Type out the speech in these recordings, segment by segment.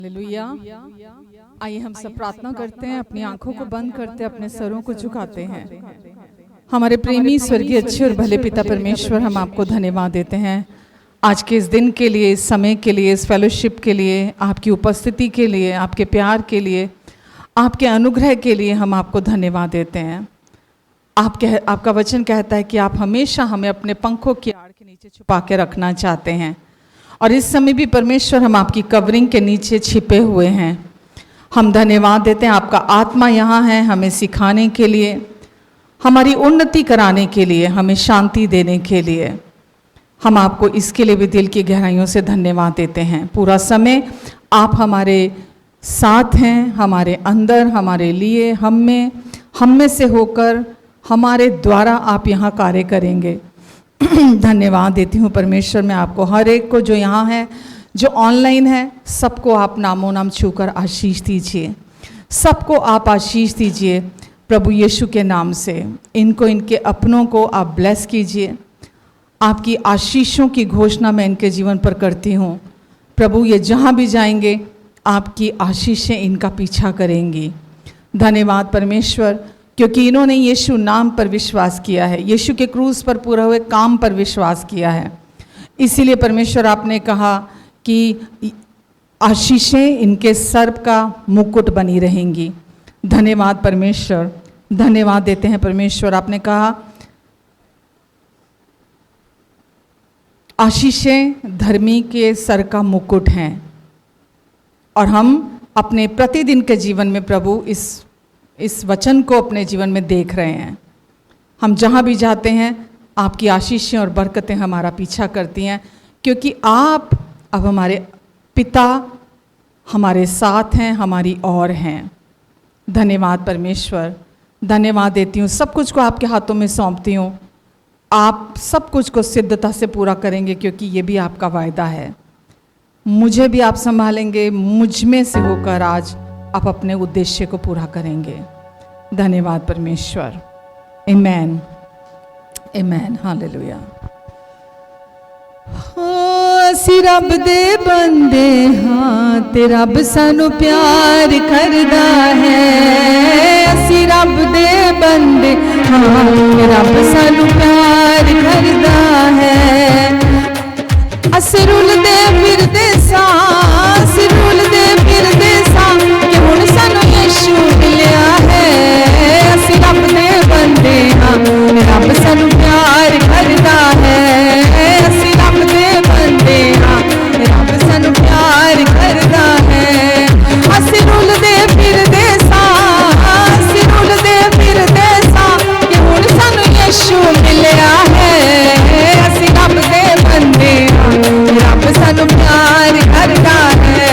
Hallelujah. आइए हम सब प्रार्थना करते हैं, अपनी आंखों को बंद करते हैं, अपने सरों को झुकाते हैं। हमारे प्रेमी स्वर्गीय अच्छे और भले पिता परमेश्वर, हम आपको धन्यवाद देते हैं आज के इस दिन के लिए, इस समय के लिए, इस फेलोशिप के लिए, आपकी उपस्थिति के लिए, आपके प्यार के लिए, आपके अनुग्रह के लिए हम आपको धन्यवाद देते हैं। आपका वचन कहता है कि आप हमेशा हमें अपने पंखों की आड़ के नीचे छुपा के रखना चाहते हैं, और इस समय भी परमेश्वर हम आपकी कवरिंग के नीचे छिपे हुए हैं। हम धन्यवाद देते हैं, आपका आत्मा यहाँ है हमें सिखाने के लिए, हमारी उन्नति कराने के लिए, हमें शांति देने के लिए। हम आपको इसके लिए भी दिल की गहराइयों से धन्यवाद देते हैं। पूरा समय आप हमारे साथ हैं, हमारे अंदर, हमारे लिए, हम में से होकर, हमारे द्वारा आप यहाँ कार्य करेंगे। धन्यवाद देती हूँ परमेश्वर, मैं आपको हर एक को जो यहाँ है, जो ऑनलाइन है, सबको आप नामों नाम छूकर आशीष दीजिए, सबको आप आशीष दीजिए प्रभु यीशु के नाम से। इनको, इनके अपनों को आप ब्लेस कीजिए। आपकी आशीषों की घोषणा मैं इनके जीवन पर करती हूँ प्रभु। ये जहाँ भी जाएंगे आपकी आशीषें इनका पीछा करेंगी। धन्यवाद परमेश्वर, क्योंकि इन्होंने यीशु नाम पर विश्वास किया है, यीशु के क्रूस पर पूरा हुए काम पर विश्वास किया है। इसीलिए परमेश्वर आपने कहा कि आशीषें इनके सर का मुकुट बनी रहेंगी। धन्यवाद परमेश्वर, धन्यवाद देते हैं परमेश्वर। आपने कहा आशीषें धर्मी के सर का मुकुट हैं, और हम अपने प्रतिदिन के जीवन में प्रभु इस वचन को अपने जीवन में देख रहे हैं। हम जहाँ भी जाते हैं आपकी आशीषें और बरकतें हमारा पीछा करती हैं, क्योंकि आप अब हमारे पिता, हमारे साथ हैं, हमारी और हैं। धन्यवाद परमेश्वर, धन्यवाद देती हूँ। सब कुछ को आपके हाथों में सौंपती हूँ। आप सब कुछ को सिद्धता से पूरा करेंगे, क्योंकि ये भी आपका वायदा है। मुझे भी आप संभालेंगे, मुझ में से होकर आज आप अपने उद्देश्य को पूरा करेंगे। धन्यवाद परमेश्वर। आमेन, आमेन, हालेलुया। ਅਸੀਂ ਰੱਬ ਦੇ ਬੰਦੇ ਹਾਂ ਤੇ ਰੱਬ ਸਾਨੂੰ ਪਿਆਰ ਕਰਦਾ ਹੈ। ਅਸੀਂ ਰੱਬ ਦੇ ਬੰਦੇ ਹਾਂ ਤੇ ਰੱਬ ਸਾਨੂੰ ਪਿਆਰ ਕਰਦਾ ਹੈ। ਅਸੀਂ ਰੁਲਦੇ ਫਿਰਦੇ ਸਾਂ, ਅਸੀਂ ਰੁਲਦੇ ਫਿਰਦੇ ਸਾਂ ਕਿ ਹੁਣ ਸਾਨੂੰ ਯਿਸੂ ਮਿਲਿਆ ਹੈ। ਅਸੀਂ ਰੱਬ ਦੇ ਬੰਦੇ ਹਾਂ ਤੇ ਰੱਬ ਸਾਨੂੰ ਪਿਆਰ ਕਰਦਾ ਹੈ। ਅਸੀਂ ਰੱਬ ਦੇ ਬੰਦੇ ਹਾਂ ਤੇ ਰੱਬ ਸਾਨੂੰ ਪਿਆਰ ਕਰਦਾ ਹੈ। ਅਸੀਂ ਰੁਲਦੇ ਫਿਰਦੇ ਸਾਂ, ਅਸੀਂ ਰੁਲਦੇ ਫਿਰਦੇ ਸਾਂ ਕਿ ਹੁਣ ਸਾਨੂੰ ਯਿਸੂ ਮਿਲਿਆ ਹੈ। ਅਸੀਂ ਰੱਬ ਦੇ ਬੰਦੇ ਹਾਂ, ਰੱਬ ਸਾਨੂੰ ਪਿਆਰ ਕਰਦਾ ਹੈ।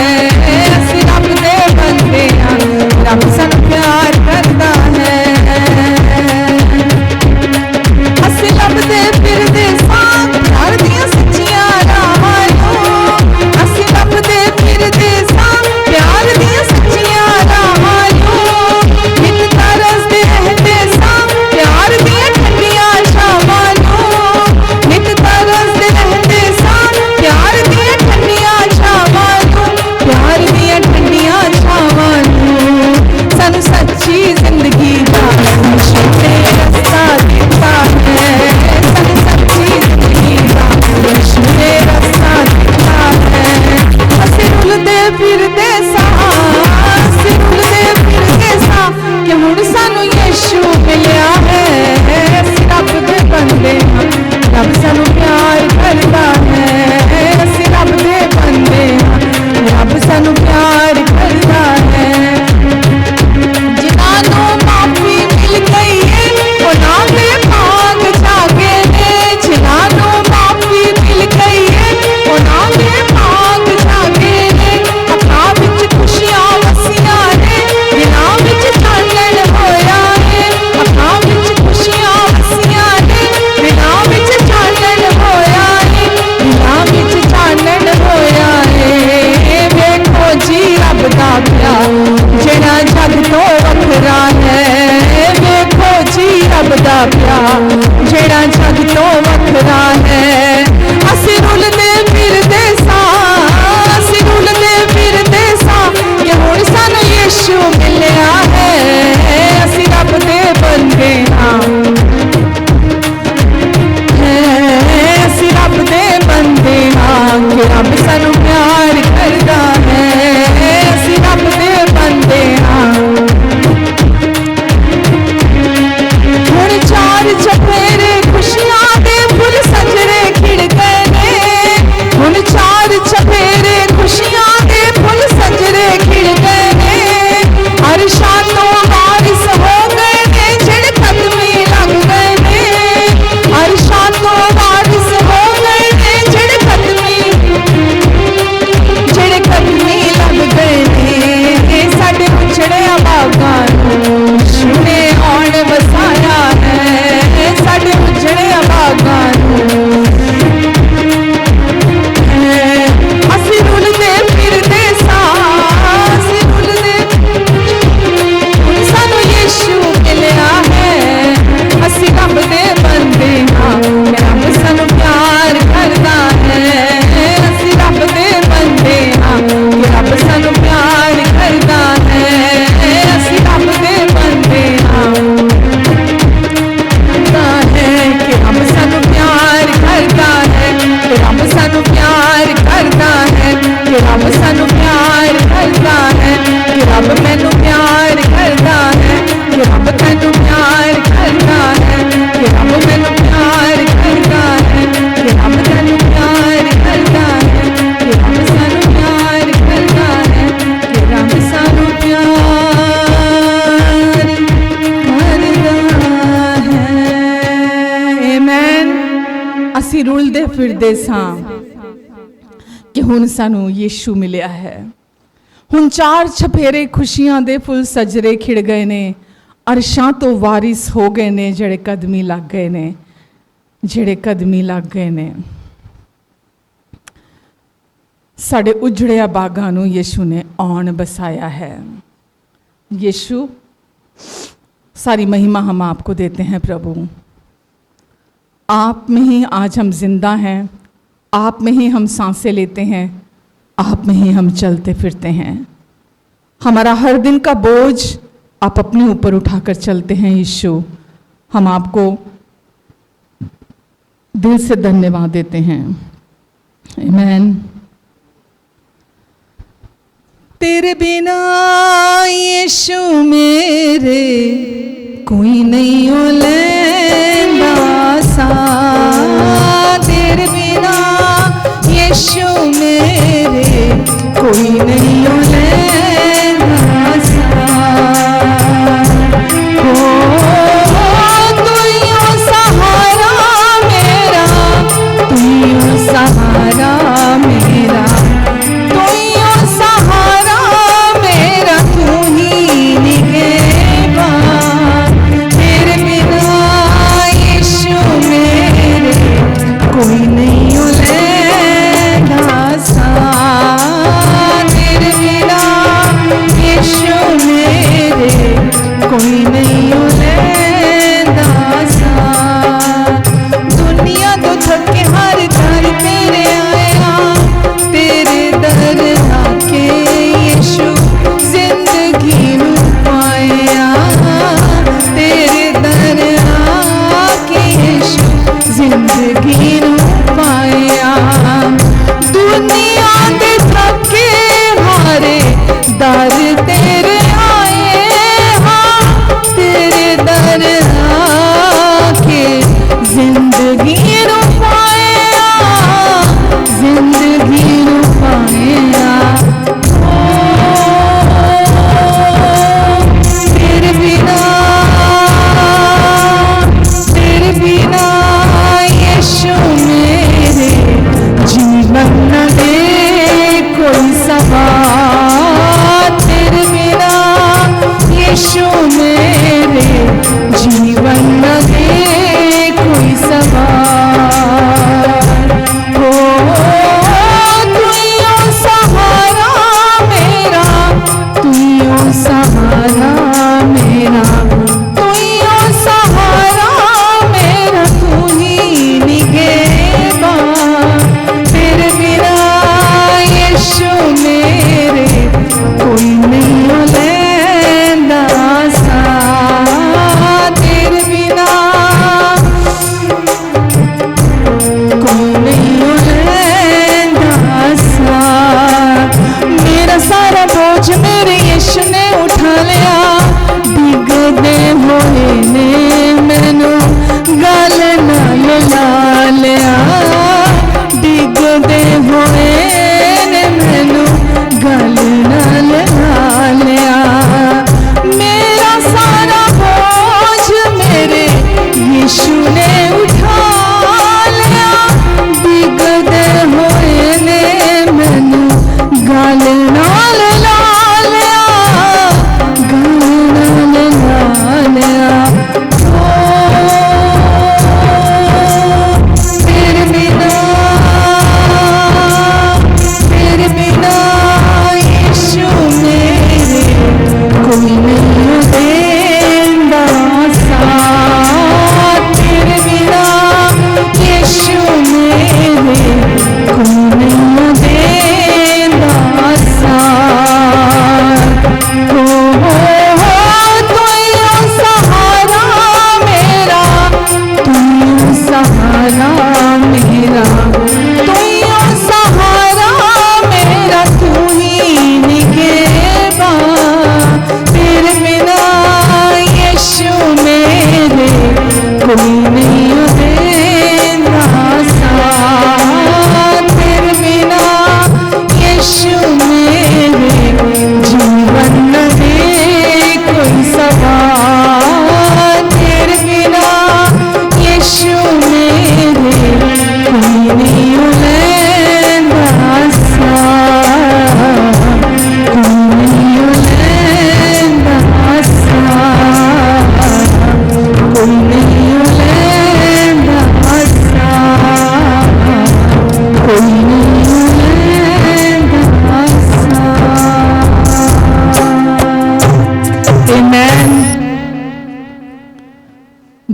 ਫਿਰਦੇ ਸਾਂ ਕਿ ਹੁਣ ਸਾਨੂੰ ਯੀਸ਼ੂ ਮਿਲਿਆ ਹੈ। ਹੁਣ ਚਾਰ ਛਪੇਰੇ ਖੁਸ਼ੀਆਂ ਦੇ ਫੁੱਲ ਸਜਰੇ ਖਿੜ ਗਏ ਨੇ, ਅਰਸ਼ਾਂ ਤੋਂ ਵਾਰਿਸ ਹੋ ਗਏ ਨੇ ਜਿਹੜੇ ਕਦਮੀ ਲੱਗ ਗਏ ਨੇ, ਜਿਹੜੇ ਕਦਮੀ ਲੱਗ ਗਏ ਨੇ। ਸਾਡੇ ਉਜੜਿਆ ਬਾਗਾਂ ਨੂੰ ਯीशु ने आन बसाया है। यीशु, सारी महिमा हम आपको देते हैं प्रभु। आप में ही आज हम जिंदा हैं, आप में ही हम सांसें लेते हैं, आप में ही हम चलते फिरते हैं। हमारा हर दिन का बोझ आप अपने ऊपर उठाकर चलते हैं यीशु। हम आपको दिल से धन्यवाद देते हैं। आमीन। तेरे बिना यीशु मेरे कोई नहीं हो लैंदा सा, तेरे बिना यीशु मेरे कोई नहीं हो लैंदा सा। हो तू ही हो सहारा मेरा, तू ही हो सहारा मेरा, तू ही हो सहारा मेरा, तू ही निगहबान। तेरे बिना यीशु मेरे कोई नहीं हो लैंदा सा, तेरे बिना यीशु मेरे कोई नहीं हो लैंदा सा। दुनिया तो थके हर घर तेरे आया, तेरे दर आके यीशु जिंदगी नू पाया, तेरे दर आके यीशु जिंदगी नू पाया। दुनिया दे थके हारे दर तेरे आए हाँ, तेरे दर आके जिंदगी नू पाया, जिंदगी नू पाया। तेरे बिना यीशु मेरे जीवन न दे कोई सवार, तेरे बिना यीशु मेरे जीवन न दे कोई सवार। हो तू ही हो सहारा मेरा, तू ही हो सहारा मेरा, तू ही हो सहारा मेरा, तू ही निगहबान। तेरे बिना यीशु मेरे कोई नहीं हो लैंदा सा, तेरे बिना कोई नहीं हो लैंदा सा। मेरा सारा बोझ मेरे यीशु ने उठा लिया, डिगदे होए ने मैनू गल नाल ला लिया, डिगदे होए ने मैनू गल नाल ला लिया। मेरा सारा बोझ मेरे यीशु ने उठा लिया, डिगदे होए ने मैनू गल नाल ला लिया, गल नाल ला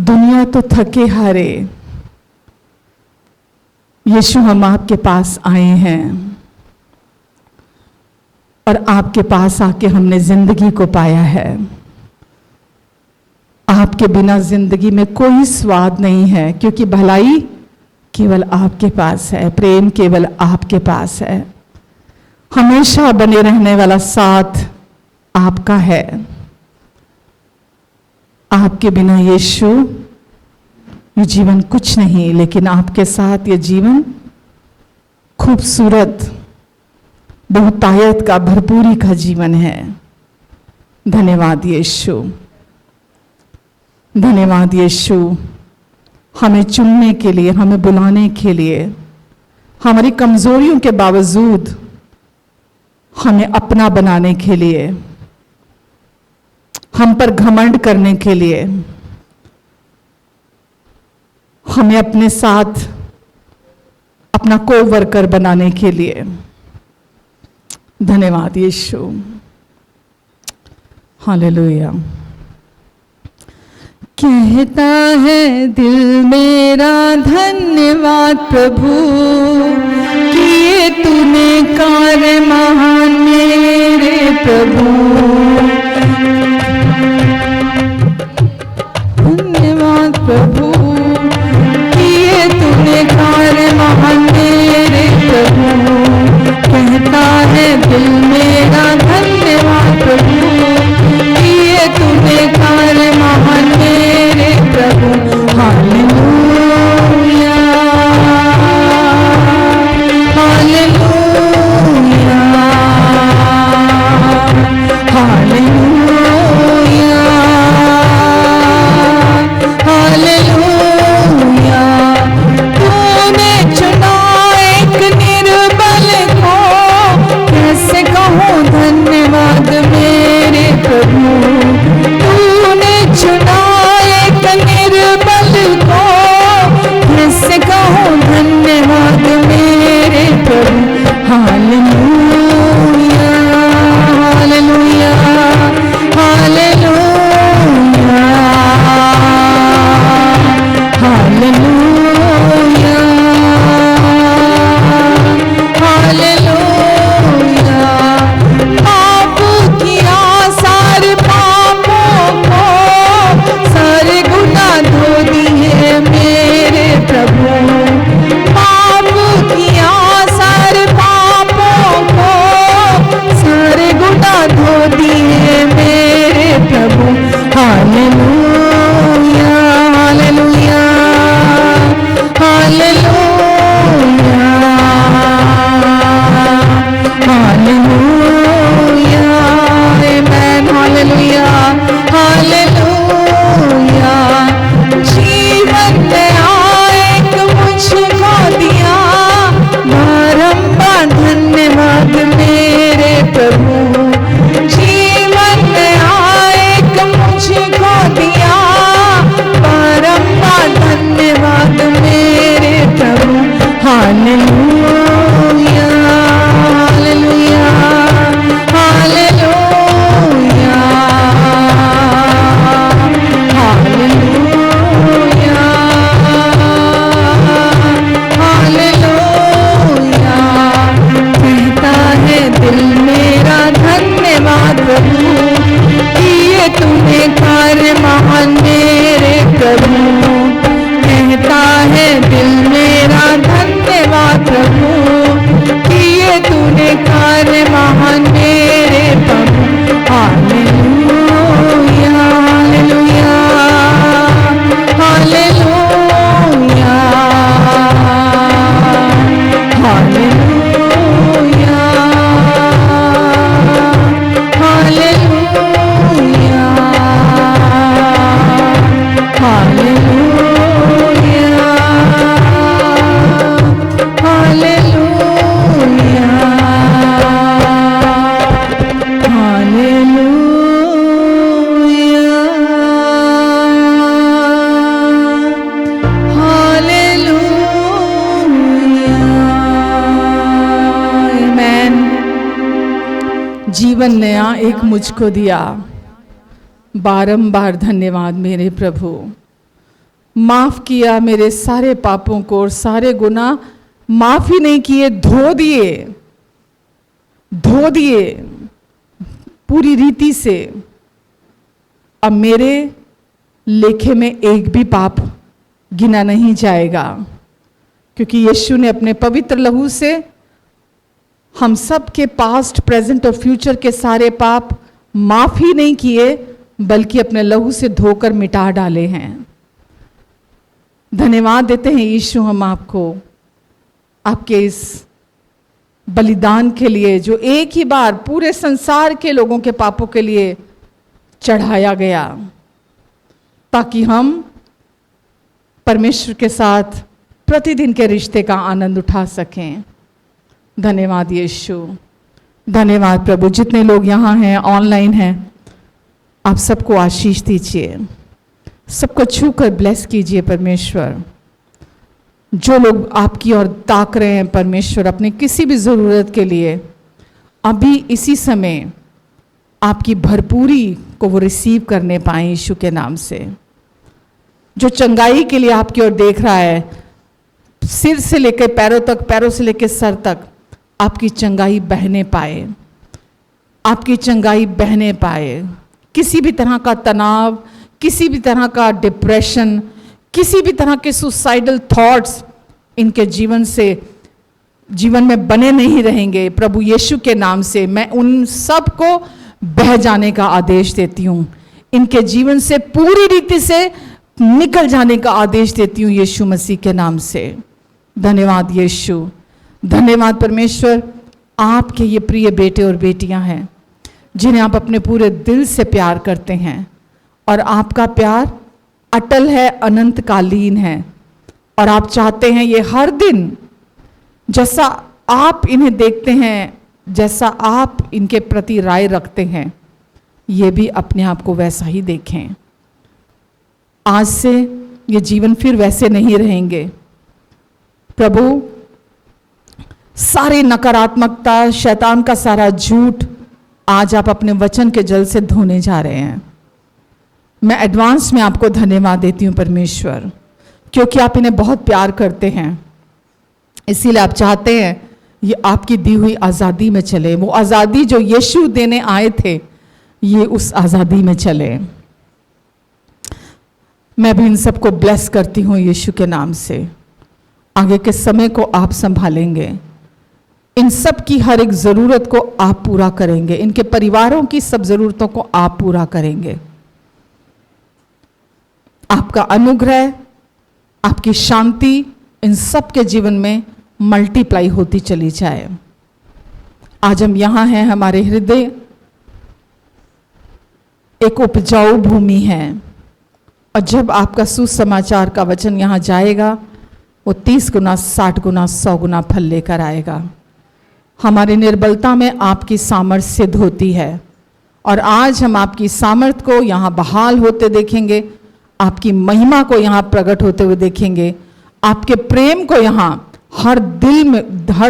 दुनिया तो थके हारे, यीशु हम आपके पास आए हैं और आपके पास आके हमने जिंदगी को पाया है। आपके बिना जिंदगी में कोई स्वाद नहीं है, क्योंकि भलाई केवल आपके पास है, प्रेम केवल आपके पास है, हमेशा बने रहने वाला साथ आपका है। आपके बिना यीशु ये जीवन कुछ नहीं, लेकिन आपके साथ ये जीवन खूबसूरत, बहुतायत का, भरपूरी का जीवन है। धन्यवाद यीशु, धन्यवाद यीशु, हमें चुनने के लिए, हमें बुलाने के लिए, हमारी कमजोरियों के बावजूद हमें अपना बनाने के लिए, हम पर घमंड करने के लिए, हमें अपने साथ अपना को-वर्कर बनाने के लिए। धन्यवाद यीशु, हालेलुया। कहता है दिल मेरा धन्यवाद प्रभु, किए तूने कार्य महान मेरे प्रभु। धन्यवाद प्रभु, किए तूने कार्य महान मेरे प्रभु। कहता है दिल मेरा धन्यवाद प्रभु, किए तूने कार्य महान मेरे प्रभु। Hallelujah, hallelujah, hallelujah, hallelujah. तूने चुना एक निर्बल को, कैसे कहूँ धन्यवाद मेरे प्रभु। तूने चुना एक निर्बल को, कैसे कहूँ धन्यवाद मेरे प्रभु। Hallelujah, hallelujah, hallelujah, hallelujah, hallelujah. पाप किया सारे पापों को, सारे गुनाह धो दिए मेरे प्रभु। पाप किया सारे पापों को, सारे गुनाह धो दिए मेरे प्रभु। हालेलुया, हालेलुया, हालेलुया, हालेलुया, आमेन, हालेलुया, हालेलुया। जीवन नया एक मुझको दिया, बारंबार धन्यवाद मेरे प्रभु। जीवन नया एक मुझको दिया, बारंबार धन्यवाद मेरे प्रभु। Hallelujah, hallelujah, hallelujah, hallelujah, hallelujah. कहता है दिल मेरा धन्यवाद प्रभु, किए तूने कार्य महान मेरे प्रभु। कहता है दिल मेरा धन्यवाद प्रभु, किए तूने कार्य महान मेरे प्रभु। Hallelujah, hallelujah, hallelujah, hallelujah, hallelujah, hallelujah, hallelujah, जीवन नया एक मुझको दिया, बारंबार धन्यवाद मेरे प्रभु। माफ किया मेरे सारे पापों को और सारे गुनाह माफ ही नहीं किए, धो दिए पूरी रीति से। अब मेरे लेखे में एक भी पाप गिना नहीं जाएगा, क्योंकि यीशु ने अपने पवित्र लहू से हम सब के पास्ट, प्रेजेंट और फ्यूचर के सारे पाप माफ ही नहीं किए, बल्कि अपने लहू से धोकर मिटा डाले हैं। धन्यवाद देते हैं यीशु हम आपको, आपके इस बलिदान के लिए, जो एक ही बार पूरे संसार के लोगों के पापों के लिए चढ़ाया गया, ताकि हम परमेश्वर के साथ प्रतिदिन के रिश्ते का आनंद उठा सकें। धन्यवाद यीशु, धन्यवाद प्रभु। जितने लोग यहाँ हैं, ऑनलाइन हैं, आप सबको आशीष दीजिए, सबको छूकर ब्लेस कीजिए परमेश्वर। जो लोग आपकी ओर ताक रहे हैं परमेश्वर अपने किसी भी ज़रूरत के लिए, अभी इसी समय आपकी भरपूरी को वो रिसीव करने पाए यीशु के नाम से। जो चंगाई के लिए आपकी ओर देख रहा है, सिर से लेकर पैरों तक, पैरों से लेकर सर तक आपकी चंगाई बहने पाए, आपकी चंगाई बहने पाए। किसी भी तरह का तनाव, किसी भी तरह का डिप्रेशन, किसी भी तरह के सुसाइडल थॉट्स इनके जीवन में बने नहीं रहेंगे। प्रभु यीशु के नाम से मैं उन सब को बह जाने का आदेश देती हूँ, इनके जीवन से पूरी रीति से निकल जाने का आदेश देती हूँ यीशु मसीह के नाम से। धन्यवाद यीशु, धन्यवाद परमेश्वर। आपके ये प्रिय बेटे और बेटियां हैं जिन्हें आप अपने पूरे दिल से प्यार करते हैं, और आपका प्यार अटल है, अनंतकालीन है, और आप चाहते हैं ये हर दिन जैसा आप इन्हें देखते हैं, जैसा आप इनके प्रति राय रखते हैं, ये भी अपने आप को वैसा ही देखें। आज से ये जीवन फिर वैसे नहीं रहेंगे प्रभु। सारी नकारात्मकता, शैतान का सारा झूठ आज आप अपने वचन के जल से धोने जा रहे हैं। मैं एडवांस में आपको धन्यवाद देती हूँ परमेश्वर, क्योंकि आप इन्हें बहुत प्यार करते हैं। इसीलिए आप चाहते हैं ये आपकी दी हुई आज़ादी में चले। वो आज़ादी जो यीशु देने आए थे, ये उस आज़ादी में चले। मैं भी इन सबको ब्लेस करती हूँ यीशु के नाम से। आगे के समय को आप संभालेंगे, इन सब की हर एक ज़रूरत को आप पूरा करेंगे, इनके परिवारों की सब ज़रूरतों को आप पूरा करेंगे। आपका अनुग्रह, आपकी शांति इन सब के जीवन में मल्टीप्लाई होती चली जाए। आज हम यहाँ हैं, हमारे हृदय एक उपजाऊ भूमि है, और जब आपका सुसमाचार का वचन यहाँ जाएगा, वो 30 गुना, 60 गुना, 100 गुना फल लेकर आएगा। हमारी निर्बलता में आपकी सामर्थ्य सिद्ध होती है, और आज हम आपकी सामर्थ्य को यहाँ बहाल होते देखेंगे, आपकी महिमा को यहाँ प्रकट होते हुए देखेंगे, आपके प्रेम को यहाँ हर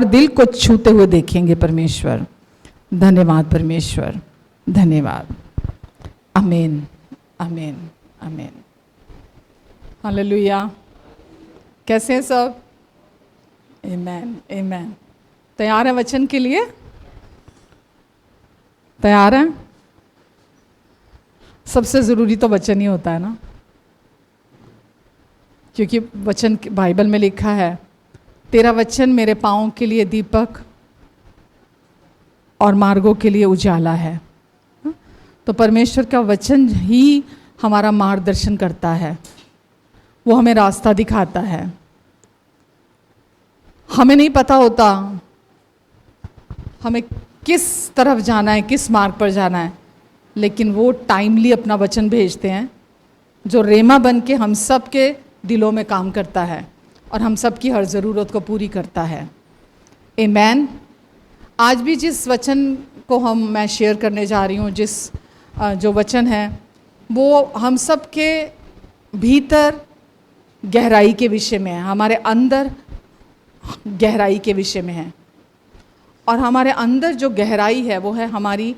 दिल को छूते हुए देखेंगे परमेश्वर। धन्यवाद परमेश्वर, धन्यवाद। आमीन, आमीन, आमीन। हालेलुया। कैसे हैं सब? आमीन, आमीन। तैयार है वचन के लिए? तैयार हैं? सबसे ज़रूरी तो वचन ही होता है ना, क्योंकि वचन बाइबल में लिखा है, तेरा वचन मेरे पाँव के लिए दीपक और मार्गों के लिए उजाला है। तो परमेश्वर का वचन ही हमारा मार्गदर्शन करता है, वो हमें रास्ता दिखाता है। हमें नहीं पता होता हमें किस तरफ जाना है, किस मार्ग पर जाना है, लेकिन वो टाइमली अपना वचन भेजते हैं, जो रेमा बन के हम सब के दिलों में काम करता है और हम सब की हर ज़रूरत को पूरी करता है। आमीन। आज भी जिस वचन को मैं शेयर करने जा रही हूँ, जो वचन है, वो हम सब के भीतर गहराई के विषय में है, हमारे अंदर गहराई के विषय में है। और हमारे अंदर जो गहराई है वो है हमारी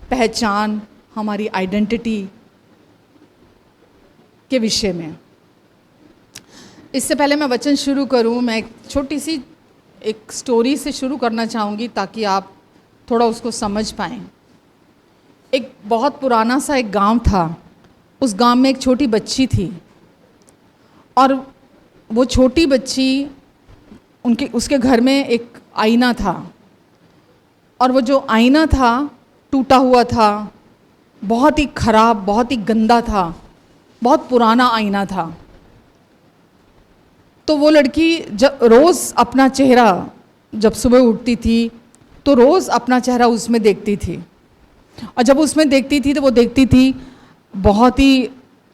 पहचान, हमारी आइडेंटिटी के विषय में। इससे पहले मैं वचन शुरू करूं, मैं एक छोटी सी एक स्टोरी से शुरू करना चाहूँगी ताकि आप थोड़ा उसको समझ पाएं। एक बहुत पुराना सा एक गांव था। उस गांव में एक छोटी बच्ची थी और वो छोटी बच्ची उसके घर में एक आईना था और वो जो आईना था टूटा हुआ था, बहुत ही खराब, बहुत ही गंदा था, बहुत पुराना आईना था। तो वो लड़की जब रोज़ अपना चेहरा, जब सुबह उठती थी तो रोज़ अपना चेहरा उसमें देखती थी और जब उसमें देखती थी तो वो देखती थी बहुत ही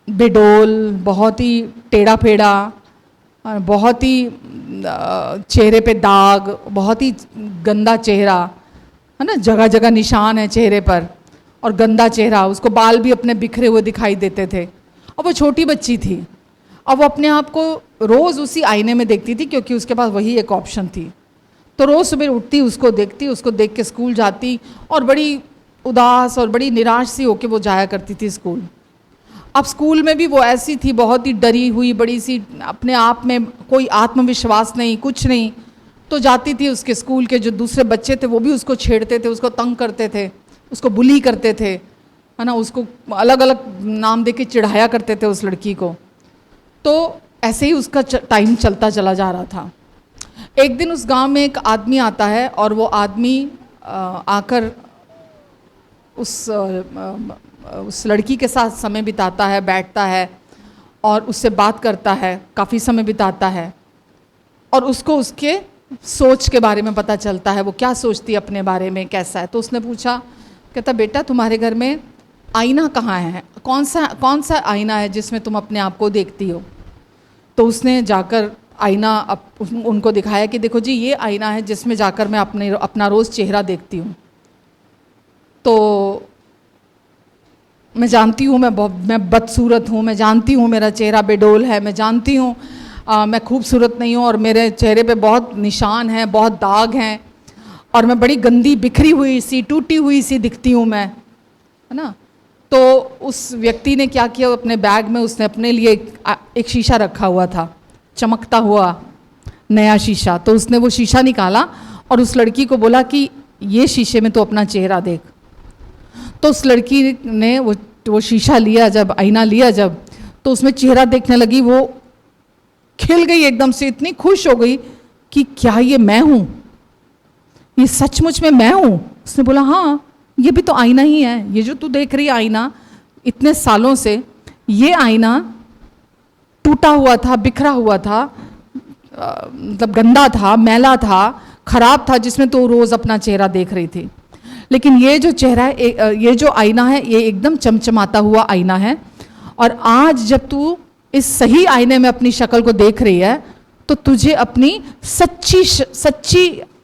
बेडोल, बहुत ही टेढ़ा फेढ़ा, बहुत ही चेहरे पे दाग, बहुत ही गंदा चेहरा है ना, जगह जगह निशान है चेहरे पर और गंदा चेहरा। उसको बाल भी अपने बिखरे हुए दिखाई देते थे और वो छोटी बच्ची थी और वो अपने आप को रोज़ उसी आईने में देखती थी क्योंकि उसके पास वही एक ऑप्शन थी। तो रोज़ सुबह उठती, उसको देखती, उसको देख के स्कूल जाती और बड़ी उदास और बड़ी निराश सी होके वो जाया करती थी स्कूल। अब स्कूल में भी वो ऐसी थी, बहुत ही डरी हुई, बड़ी सी, अपने आप में कोई आत्मविश्वास नहीं, कुछ नहीं। तो जाती थी, उसके स्कूल के जो दूसरे बच्चे थे वो भी उसको छेड़ते थे, उसको तंग करते थे, उसको बुली करते थे, है ना, उसको अलग अलग नाम दे के चिढ़ाया करते थे उस लड़की को। तो ऐसे ही उसका टाइम चलता चला जा रहा था। एक दिन उस गांव में एक आदमी आता है और वो आदमी आकर उस लड़की के साथ समय बिताता है, बैठता है और उससे बात करता है, काफ़ी समय बिताता है और उसको उसके सोच के बारे में पता चलता है, वो क्या सोचती है अपने बारे में, कैसा है। तो उसने पूछा, कहता बेटा तुम्हारे घर में आईना कहाँ है, कौन सा आईना है जिसमें तुम अपने आप को देखती हो। तो उसने जाकर आईना उनको दिखाया कि देखो जी ये आईना है जिसमें जाकर मैं अपना रोज़ चेहरा देखती हूँ। तो मैं जानती हूँ मैं बदसूरत हूँ, मैं जानती हूँ मेरा चेहरा बेडोल है, मैं जानती हूँ मैं खूबसूरत नहीं हूँ और मेरे चेहरे पे बहुत निशान हैं, बहुत दाग हैं और मैं बड़ी गंदी, बिखरी हुई सी, टूटी हुई सी दिखती हूँ मैं, है ना। तो उस व्यक्ति ने क्या किया, अपने बैग में उसने अपने लिए एक शीशा रखा हुआ था, चमकता हुआ नया शीशा। तो उसने वो शीशा निकाला और उस लड़की को बोला कि ये शीशे में तो अपना चेहरा देख। तो उस लड़की ने वो शीशा लिया, जब आईना लिया जब, तो उसमें चेहरा देखने लगी। वो खिल गई एकदम से, इतनी खुश हो गई कि क्या ये मैं हूँ, ये सचमुच में मैं हूँ। उसने बोला हाँ ये भी तो आईना ही है, ये जो तू देख रही है आईना, इतने सालों से ये आईना टूटा हुआ था, बिखरा हुआ था, मतलब गंदा था, मैला था, खराब था, जिसमें तो रोज़ अपना चेहरा देख रही थी। लेकिन ये जो चेहरा है, ये जो आईना है, ये एकदम चमचमाता हुआ आईना है। और आज जब तू इस सही आईने में अपनी शक्ल को देख रही है तो तुझे अपनी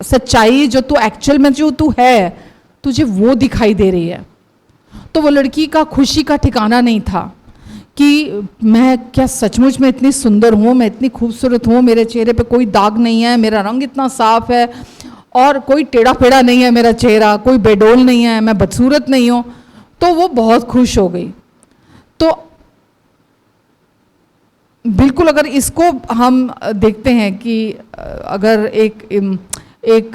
सच्चाई जो तू एक्चुअल में जो तू है, तुझे वो दिखाई दे रही है। तो वो लड़की का खुशी का ठिकाना नहीं था कि मैं क्या सचमुच में इतनी सुंदर हूँ, मैं इतनी खूबसूरत हूँ, मेरे चेहरे पे कोई दाग नहीं है, मेरा रंग इतना साफ है और कोई टेढ़ा फेढ़ा नहीं है मेरा चेहरा, कोई बेडोल नहीं है, मैं बदसूरत नहीं हूँ। तो वो बहुत खुश हो गई। तो बिल्कुल अगर इसको हम देखते हैं कि अगर एक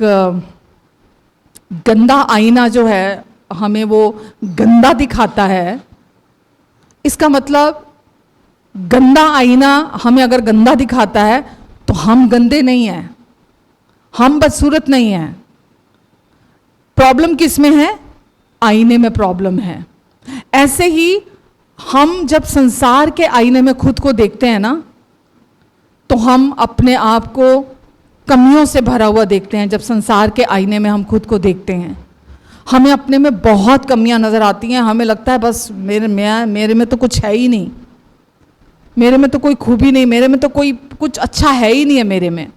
गंदा आईना जो है हमें वो गंदा दिखाता है, इसका मतलब गंदा आईना हमें अगर गंदा दिखाता है तो हम गंदे नहीं हैं, हम बदसूरत नहीं हैं। प्रॉब्लम किस में है? आईने में प्रॉब्लम है। ऐसे ही हम जब संसार के आईने में खुद को देखते हैं ना, तो हम अपने आप को कमियों से भरा हुआ देखते हैं। जब संसार के आईने में हम खुद को देखते हैं, हमें अपने में बहुत कमियां नज़र आती हैं। हमें लगता है बस मेरे में तो कुछ है ही नहीं, मेरे में तो कोई खूबी नहीं, मेरे में तो कोई कुछ अच्छा है ही नहीं है मेरे में।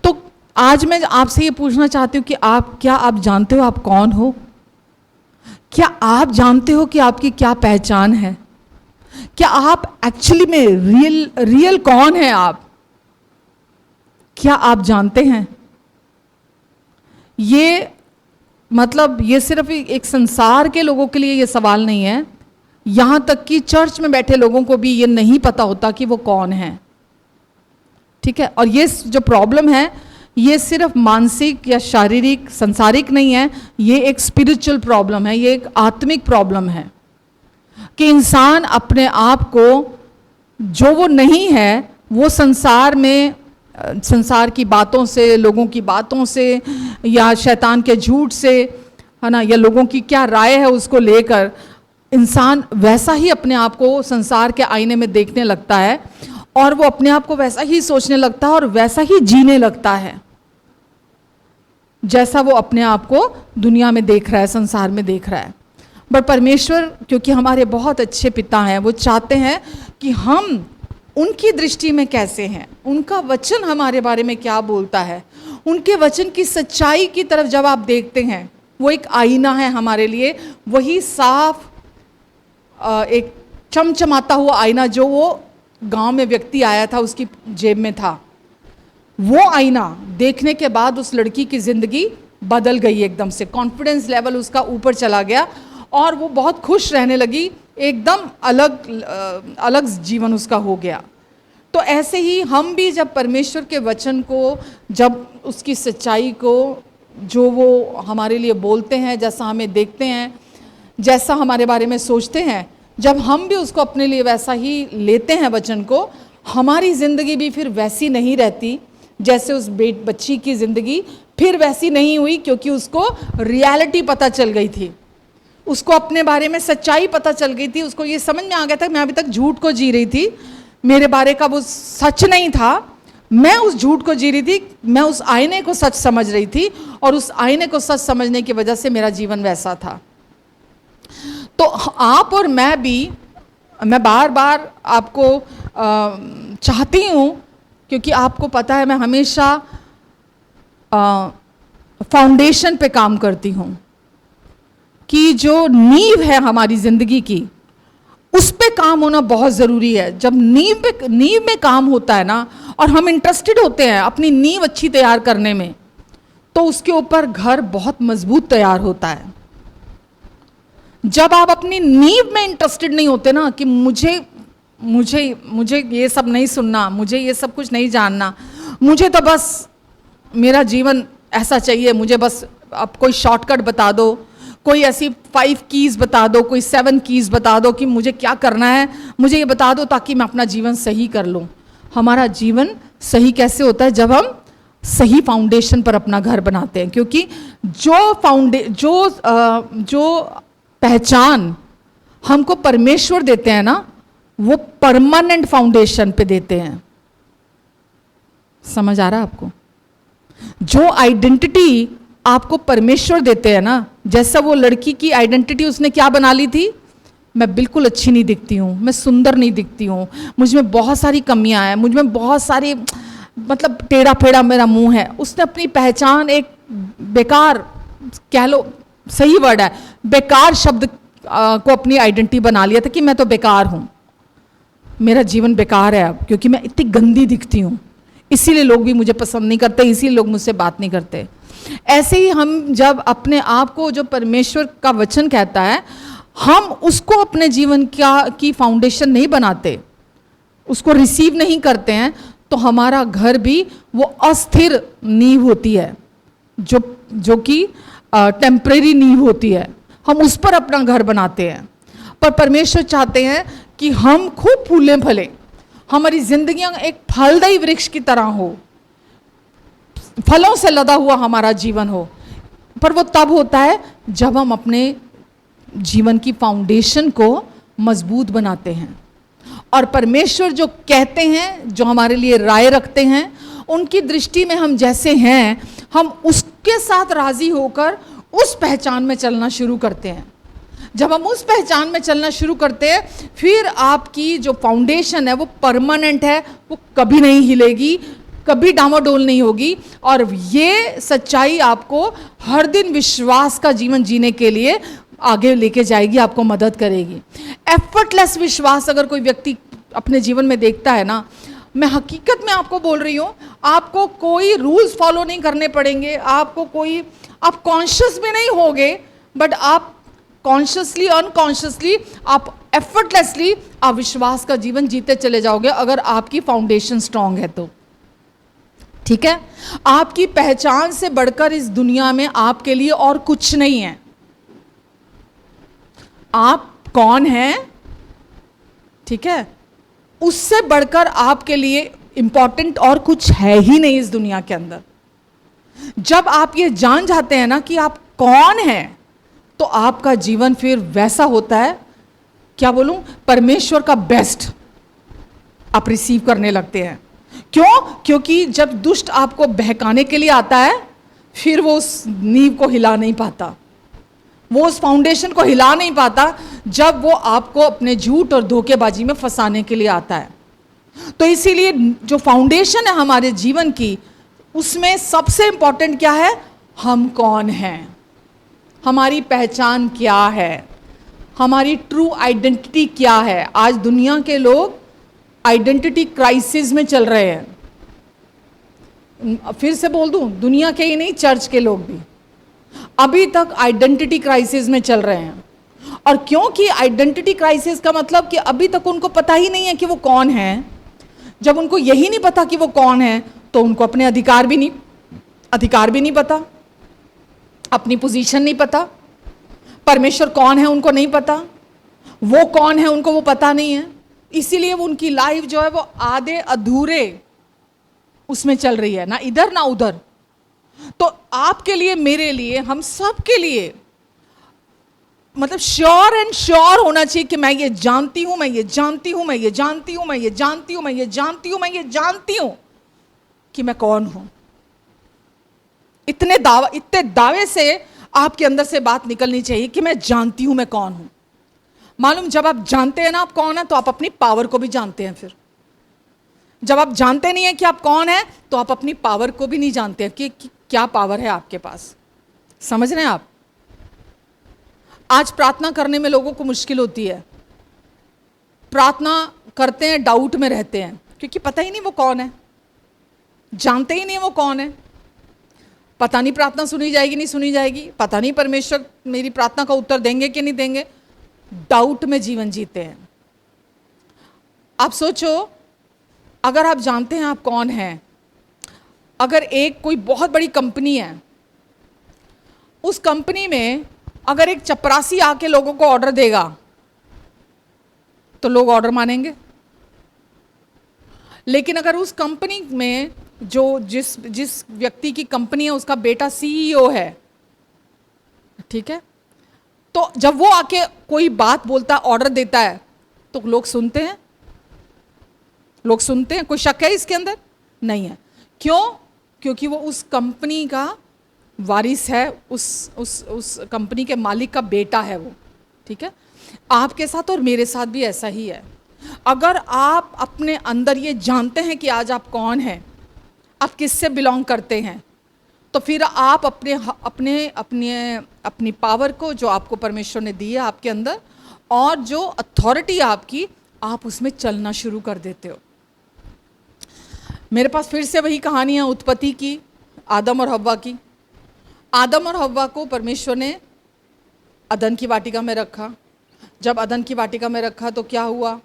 तो आज मैं आपसे ये पूछना चाहती हूँ कि क्या आप जानते हो आप कौन हो? क्या आप जानते हो कि आपकी क्या पहचान है? क्या आप एक्चुअली में रियल कौन है आप? क्या आप जानते हैं? ये मतलब ये सिर्फ एक संसार के लोगों के लिए ये सवाल नहीं है, यहाँ तक कि चर्च में बैठे लोगों को भी ये नहीं पता होता कि वो कौन है। ठीक है। और ये जो प्रॉब्लम है ये सिर्फ मानसिक या शारीरिक संसारिक नहीं है, ये एक स्पिरिचुअल प्रॉब्लम है, ये एक आत्मिक प्रॉब्लम है कि इंसान अपने आप को जो वो नहीं है वो संसार में, संसार की बातों से, लोगों की बातों से या शैतान के झूठ से, है ना, या लोगों की क्या राय है उसको लेकर इंसान वैसा ही अपने आप को संसार के आईने में देखने लगता है और वो अपने आप को वैसा ही सोचने लगता है और वैसा ही जीने लगता है जैसा वो अपने आप को दुनिया में देख रहा है, संसार में देख रहा है। पर परमेश्वर क्योंकि हमारे बहुत अच्छे पिता हैं, वो चाहते हैं कि हम उनकी दृष्टि में कैसे हैं, उनका वचन हमारे बारे में क्या बोलता है, उनके वचन की सच्चाई की तरफ जब आप देखते हैं, वो एक आईना है हमारे लिए, वही साफ एक चमचमाता हुआ आईना जो वो गांव में व्यक्ति आया था उसकी जेब में था। वो आईना देखने के बाद उस लड़की की जिंदगी बदल गई, एकदम से कॉन्फिडेंस लेवल उसका ऊपर चला गया और वो बहुत खुश रहने लगी, एकदम अलग जीवन उसका हो गया। तो ऐसे ही हम भी जब परमेश्वर के वचन को, जब उसकी सच्चाई को, जो वो हमारे लिए बोलते हैं, जैसा हमें देखते हैं, जैसा हमारे बारे में सोचते हैं, जब हम भी उसको अपने लिए वैसा ही लेते हैं वचन को, हमारी ज़िंदगी भी फिर वैसी नहीं रहती जैसे उस बच्ची की ज़िंदगी फिर वैसी नहीं हुई, क्योंकि उसको रियलिटी पता चल गई थी, उसको अपने बारे में सच्चाई पता चल गई थी, उसको ये समझ में आ गया था मैं अभी तक झूठ को जी रही थी, मेरे बारे का वो सच नहीं था, मैं उस झूठ को जी रही थी, मैं उस आईने को सच समझ रही थी और उस आईने को सच समझने की वजह से मेरा जीवन वैसा था। तो आप और मैं भी, मैं बार बार आपको चाहती हूँ, क्योंकि आपको पता है मैं हमेशा फाउंडेशन पे काम करती हूँ कि जो नींव है हमारी ज़िंदगी की, उस पे काम होना बहुत ज़रूरी है। जब नींव में काम होता है ना, और हम इंटरेस्टेड होते हैं अपनी नींव अच्छी तैयार करने में, तो उसके ऊपर घर बहुत मजबूत तैयार होता है। जब आप अपनी नींव में इंटरेस्टेड नहीं होते ना कि मुझे मुझे मुझे ये सब नहीं सुनना, मुझे ये सब कुछ नहीं जानना, मुझे तो बस मेरा जीवन ऐसा चाहिए, मुझे बस आप कोई शॉर्टकट बता दो, कोई ऐसी 5 कीज़ बता दो, कोई 7 कीज़ बता दो कि मुझे क्या करना है, मुझे ये बता दो ताकि मैं अपना जीवन सही कर लूँ। हमारा जीवन सही कैसे होता है? जब हम सही फाउंडेशन पर अपना घर बनाते हैं, क्योंकि जो पहचान हमको परमेश्वर देते हैं ना, वो परमानेंट फाउंडेशन पे देते हैं। समझ आ रहा है आपको? जो आइडेंटिटी आपको परमेश्वर देते हैं ना, जैसा वो लड़की की आइडेंटिटी उसने क्या बना ली थी, मैं बिल्कुल अच्छी नहीं दिखती हूँ, मैं सुंदर नहीं दिखती हूँ, मुझ में बहुत सारी कमियां हैं, मुझ में बहुत सारी, मतलब टेढ़ा फेढ़ा मेरा मुंह है। उसने अपनी पहचान एक बेकार, कह लो सही वर्ड है, बेकार शब्द को अपनी आइडेंटिटी बना लिया था कि मैं तो बेकार हूँ, मेरा जीवन बेकार है अब, क्योंकि मैं इतनी गंदी दिखती हूँ, इसीलिए लोग भी मुझे पसंद नहीं करते, इसीलिए लोग मुझसे बात नहीं करते। ऐसे ही हम जब अपने आप को, जो परमेश्वर का वचन कहता है, हम उसको अपने जीवन की फाउंडेशन नहीं बनाते, उसको रिसीव नहीं करते हैं, तो हमारा घर भी वो अस्थिर नींव होती है, जो कि टेम्परेरी नींव होती है, हम उस पर अपना घर बनाते हैं। पर परमेश्वर चाहते हैं कि हम खूब फूले फले, हमारी जिंदगियां एक फलदायी वृक्ष की तरह हो, फलों से लदा हुआ हमारा जीवन हो। पर वो तब होता है जब हम अपने जीवन की फाउंडेशन को मजबूत बनाते हैं, और परमेश्वर जो कहते हैं, जो हमारे लिए राय रखते हैं, उनकी दृष्टि में हम जैसे हैं, हम उसके साथ राजी होकर उस पहचान में चलना शुरू करते हैं। जब हम उस पहचान में चलना शुरू करते हैं, फिर आपकी जो फाउंडेशन है वो परमानेंट है, वो कभी नहीं हिलेगी, कभी डामाडोल नहीं होगी, और ये सच्चाई आपको हर दिन विश्वास का जीवन जीने के लिए आगे लेके जाएगी, आपको मदद करेगी। एफर्टलेस विश्वास अगर कोई व्यक्ति अपने जीवन में देखता है ना, मैं हकीकत में आपको बोल रही हूँ, आपको कोई रूल्स फॉलो नहीं करने पड़ेंगे, आपको कोई, आप कॉन्शियस भी नहीं होगे, बट आप कॉन्शियसली अनकॉन्शियसली, आप एफर्टलेसली आप विश्वास का जीवन जीते चले जाओगे, अगर आपकी फाउंडेशन स्ट्रांग है तो। ठीक है, आपकी पहचान से बढ़कर इस दुनिया में आपके लिए और कुछ नहीं है। आप कौन हैं, ठीक है, उससे बढ़कर आपके लिए इंपॉर्टेंट और कुछ है ही नहीं इस दुनिया के अंदर। जब आप ये जान जाते हैं ना कि आप कौन हैं, तो आपका जीवन फिर वैसा होता है, क्या बोलूं, परमेश्वर का बेस्ट आप रिसीव करने लगते हैं। क्यों? क्योंकि जब दुष्ट आपको बहकाने के लिए आता है, फिर वो उस नींव को हिला नहीं पाता, वो उस फाउंडेशन को हिला नहीं पाता, जब वो आपको अपने झूठ और धोखेबाजी में फंसाने के लिए आता है। तो इसीलिए जो फाउंडेशन है हमारे जीवन की, उसमें सबसे इंपॉर्टेंट क्या है, हम कौन हैं, हमारी पहचान क्या है, हमारी ट्रू आइडेंटिटी क्या है। आज दुनिया के लोग आइडेंटिटी क्राइसिस में चल रहे हैं। फिर से बोल दूं, दुनिया के ही नहीं, चर्च के लोग भी अभी तक आइडेंटिटी क्राइसिस में चल रहे हैं। और क्योंकि आइडेंटिटी क्राइसिस का मतलब कि अभी तक उनको पता ही नहीं है कि वो कौन है। जब उनको यही नहीं पता कि वो कौन है, तो उनको अपने अधिकार भी नहीं पता, अपनी पोजीशन नहीं पता, परमेश्वर कौन है उनको नहीं पता, वो कौन है उनको वो पता नहीं है। इसीलिए वो उनकी लाइफ जो है वो आधे अधूरे उसमें चल रही है, ना इधर ना उधर। तो आपके लिए, मेरे लिए, हम सब के लिए मतलब श्योर एंड श्योर होना चाहिए कि मैं ये जानती हूं, मैं ये जानती हूं, मैं ये जानती हूं, मैं ये जानती हूं, मैं ये जानती हूं, मैं ये जानती हूं कि मैं कौन हूं। इतने दावे से आपके अंदर से बात निकलनी चाहिए कि मैं जानती हूं मैं कौन हूं। मालूम, जब आप जानते हैं ना आप कौन है, तो आप अपनी पावर को भी जानते हैं। फिर जब आप जानते नहीं है कि आप कौन है, तो आप अपनी पावर को भी नहीं जानते हैं कि क्या पावर है आपके पास। समझ रहे हैं आप? आज प्रार्थना करने में लोगों को मुश्किल होती है। प्रार्थना करते हैं, डाउट में रहते हैं, क्योंकि पता ही नहीं वो कौन है, जानते ही नहीं वो कौन है। पता नहीं प्रार्थना सुनी जाएगी नहीं सुनी जाएगी, पता नहीं परमेश्वर मेरी प्रार्थना का उत्तर देंगे कि नहीं देंगे। डाउट में जीवन जीते हैं। आप सोचो, अगर आप जानते हैं आप कौन हैं, अगर एक कोई बहुत बड़ी कंपनी है, उस कंपनी में अगर एक चपरासी आके लोगों को ऑर्डर देगा, तो लोग ऑर्डर मानेंगे। लेकिन अगर उस कंपनी में जो जिस व्यक्ति की कंपनी है, उसका बेटा सीईओ है, ठीक है, तो जब वो आके कोई बात बोलता है, ऑर्डर देता है, तो लोग सुनते हैं। लोग सुनते हैं। कोई शक है इसके अंदर? नहीं है। क्यों? क्योंकि वो उस कंपनी का वारिस है, उस कंपनी के मालिक का बेटा है वो, ठीक है। आपके साथ और मेरे साथ भी ऐसा ही है। अगर आप अपने अंदर ये जानते हैं कि आज आप कौन हैं, आप किससे बिलोंग करते हैं, तो फिर आप अपनी पावर को, जो आपको परमेश्वर ने दी है आपके अंदर, और जो अथॉरिटी आपकी, आप उसमें चलना शुरू कर देते हो। मेरे पास फिर से वही कहानियाँ उत्पत्ति की, आदम और हव्वा की। आदम और हव्वा को परमेश्वर ने अदन की वाटिका में रखा। जब अदन की वाटिका में रखा तो क्या हुआ?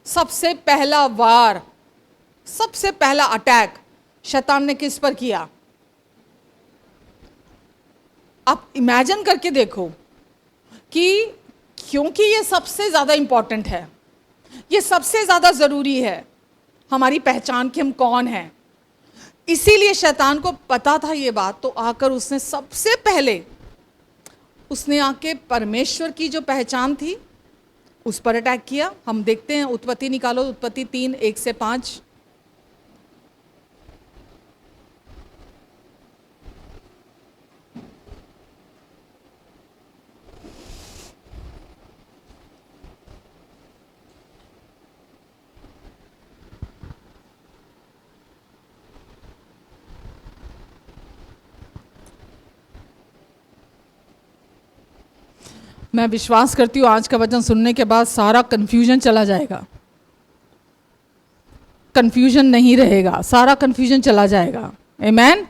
सबसे पहला वार, सबसे पहला अटैक शैतान ने किस पर किया? आप इमेजिन करके देखो कि क्योंकि ये सबसे ज़्यादा इंपॉर्टेंट है, ये सबसे ज़्यादा ज़रूरी है, हमारी पहचान कि हम कौन हैं। इसीलिए शैतान को पता था ये बात, तो आकर उसने सबसे पहले उसने आके परमेश्वर की जो पहचान थी उस पर अटैक किया। हम देखते हैं, उत्पत्ति निकालो, उत्पत्ति 3:1-5। मैं विश्वास करती हूँ आज का वचन सुनने के बाद सारा कन्फ्यूजन चला जाएगा, कन्फ्यूजन नहीं रहेगा, सारा कन्फ्यूजन चला जाएगा। आमेन।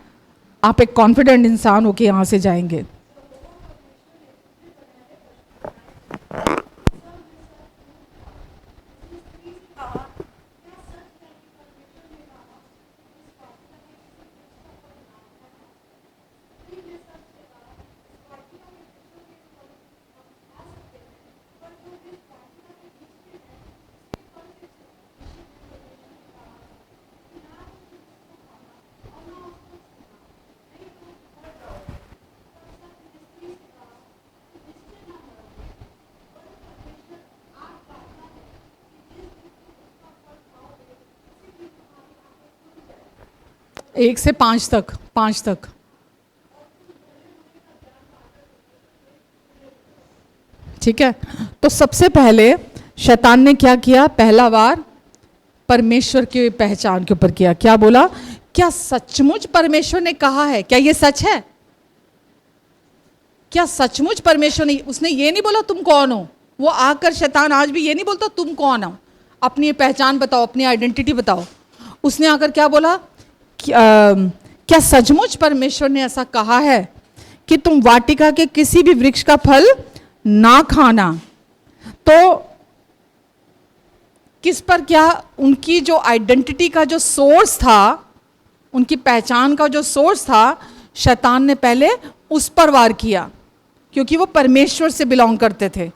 आप एक कॉन्फिडेंट इंसान होके यहाँ से जाएंगे। 1 से 5 तक, 5 तक। ठीक है, तो सबसे पहले शैतान ने क्या किया? पहला वार परमेश्वर की पहचान के ऊपर किया। क्या बोला? क्या सचमुच परमेश्वर ने कहा है? क्या ये सच है? क्या सचमुच परमेश्वर ने? उसने ये नहीं बोला तुम कौन हो। वो आकर शैतान आज भी ये नहीं बोलता तुम कौन हो, अपनी पहचान बताओ, अपनी आइडेंटिटी बताओ। उसने आकर क्या बोला? क्या सचमुच परमेश्वर ने ऐसा कहा है कि तुम वाटिका के किसी भी वृक्ष का फल ना खाना? तो किस पर, क्या उनकी जो आइडेंटिटी का जो सोर्स था, उनकी पहचान का जो सोर्स था, शैतान ने पहले उस पर वार किया, क्योंकि वो परमेश्वर से बिलोंग करते थे।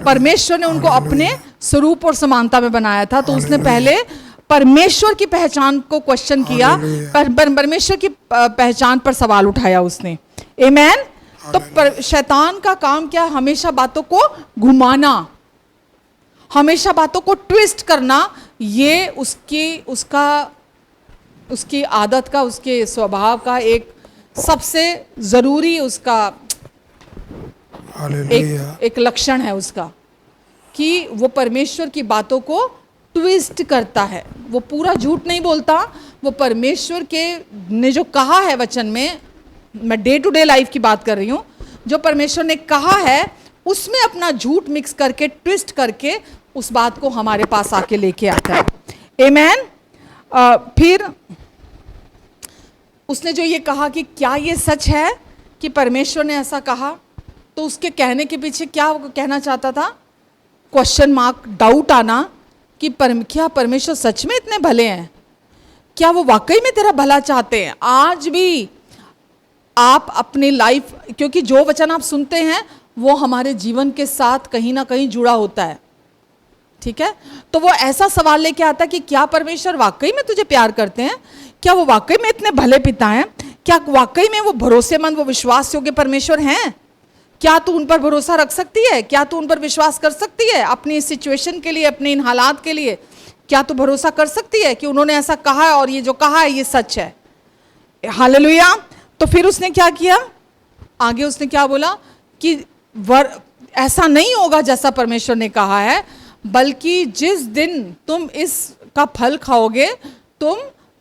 परमेश्वर ने उनको अपने स्वरूप और समानता में बनाया था, तो उसने पहले परमेश्वर की पहचान को क्वेश्चन किया, परमेश्वर की पहचान पर सवाल उठाया उसने। आमेन। तो शैतान का काम क्या? हमेशा बातों को घुमाना, हमेशा बातों को ट्विस्ट करना। ये उसकी आदत का, उसके स्वभाव का एक सबसे जरूरी उसका एक लक्षण है उसका, कि वो परमेश्वर की बातों को ट्विस्ट करता है। वो पूरा झूठ नहीं बोलता, वो परमेश्वर के ने जो कहा है वचन में, मैं डे टू डे लाइफ की बात कर रही हूँ, जो परमेश्वर ने कहा है उसमें अपना झूठ मिक्स करके, ट्विस्ट करके उस बात को हमारे पास आके लेके आता है। आमेन। फिर उसने जो ये कहा कि क्या ये सच है कि परमेश्वर ने ऐसा कहा, तो उसके कहने के पीछे क्या वो कहना चाहता था? क्वेश्चन मार्क, डाउट आना कि क्या परमेश्वर सच में इतने भले हैं? क्या वो वाकई में तेरा भला चाहते हैं? आज भी आप अपनी लाइफ, क्योंकि जो वचन आप सुनते हैं वो हमारे जीवन के साथ कहीं ना कहीं जुड़ा होता है, ठीक है? तो वो ऐसा सवाल लेके आता है कि क्या परमेश्वर वाकई में तुझे प्यार करते हैं? क्या वो वाकई में इतने भले पिता हैं? क्या वाकई में वो भरोसेमंद, वो विश्वास योग्य परमेश्वर हैं? क्या तू उन पर भरोसा रख सकती है? क्या तू उन पर विश्वास कर सकती है? अपनी इस सिचुएशन के लिए, अपने इन हालात के लिए क्या तू भरोसा कर सकती है कि उन्होंने ऐसा कहा है और ये जो कहा है ये सच है? हालेलुया। तो फिर उसने क्या किया? आगे उसने क्या बोला कि ऐसा नहीं होगा जैसा परमेश्वर ने कहा है, बल्कि जिस दिन तुम इसका फल खाओगे तुम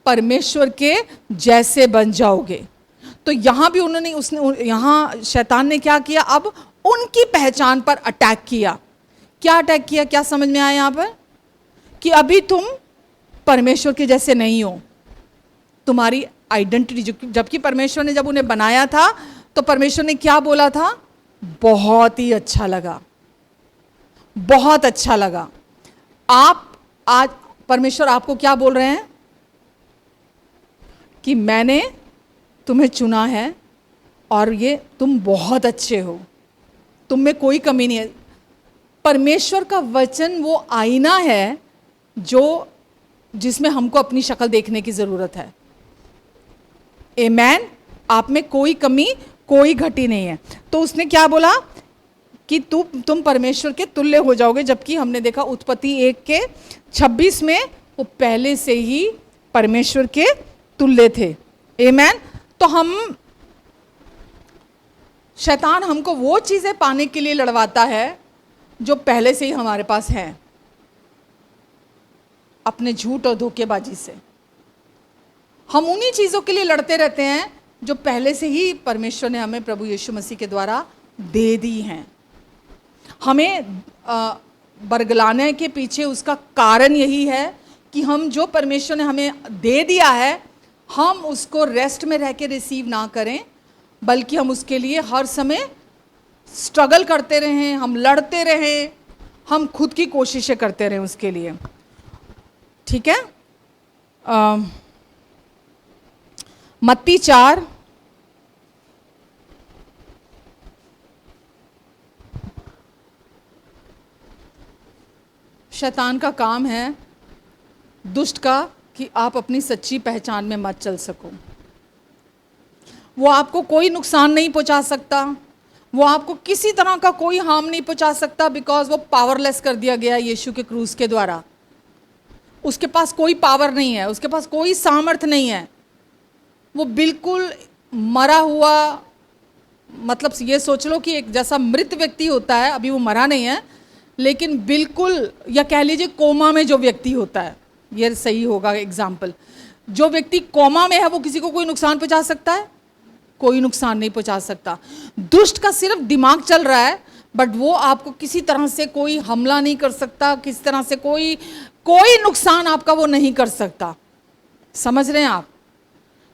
परमेश्वर के जैसे बन जाओगे। तो यहां भी यहां शैतान ने क्या किया? अब उनकी पहचान पर अटैक किया। क्या अटैक किया? क्या समझ में आया यहां पर? कि अभी तुम परमेश्वर के जैसे नहीं हो, तुम्हारी आइडेंटिटी, जबकि परमेश्वर ने जब उन्हें बनाया था तो परमेश्वर ने क्या बोला था? बहुत ही अच्छा लगा, बहुत अच्छा लगा। आज परमेश्वर आपको क्या बोल रहे हैं? कि मैंने तुम्हें चुना है और ये तुम बहुत अच्छे हो, तुम में कोई कमी नहीं है। परमेश्वर का वचन वो आईना है जिसमें हमको अपनी शक्ल देखने की जरूरत है। आमेन। आप में कोई कमी, कोई घटी नहीं है। तो उसने क्या बोला कि तुम परमेश्वर के तुल्य हो जाओगे, जबकि हमने देखा उत्पत्ति 1:26 में वो पहले से ही परमेश्वर के तुल्य थे। आमेन। तो शैतान हमको वो चीजें पाने के लिए लड़वाता है जो पहले से ही हमारे पास है, अपने झूठ और धोखेबाजी से। हम उन्हीं चीजों के लिए लड़ते रहते हैं जो पहले से ही परमेश्वर ने हमें प्रभु यीशु मसीह के द्वारा दे दी हैं। हमें बरगलाने के पीछे उसका कारण यही है कि हम जो परमेश्वर ने हमें दे दिया है, हम उसको रेस्ट में रह के रिसीव ना करें, बल्कि हम उसके लिए हर समय स्ट्रगल करते रहें, हम लड़ते रहें, हम खुद की कोशिशें करते रहें उसके लिए। ठीक है? मत्ती 4 शैतान का काम है, दुष्ट का, कि आप अपनी सच्ची पहचान में मत चल सको। वो आपको कोई नुकसान नहीं पहुंचा सकता, वो आपको किसी तरह का कोई हार्म नहीं पहुंचा सकता, बिकॉज वो पावरलेस कर दिया गया यीशु के क्रूस के द्वारा। उसके पास कोई पावर नहीं है, उसके पास कोई सामर्थ नहीं है। वो बिल्कुल मरा हुआ, मतलब ये सोच लो कि एक जैसा मृत व्यक्ति होता है, अभी वो मरा नहीं है लेकिन बिल्कुल, या कह लीजिए कोमा में जो व्यक्ति होता है, ये सही होगा एग्जाम्पल। जो व्यक्ति कोमा में है वो किसी को कोई नुकसान पहुंचा सकता है? कोई नुकसान नहीं पहुंचा सकता। दुष्ट का सिर्फ दिमाग चल रहा है, बट वो आपको किसी तरह से कोई हमला नहीं कर सकता, किसी तरह से कोई नुकसान आपका वो नहीं कर सकता। समझ रहे हैं आप?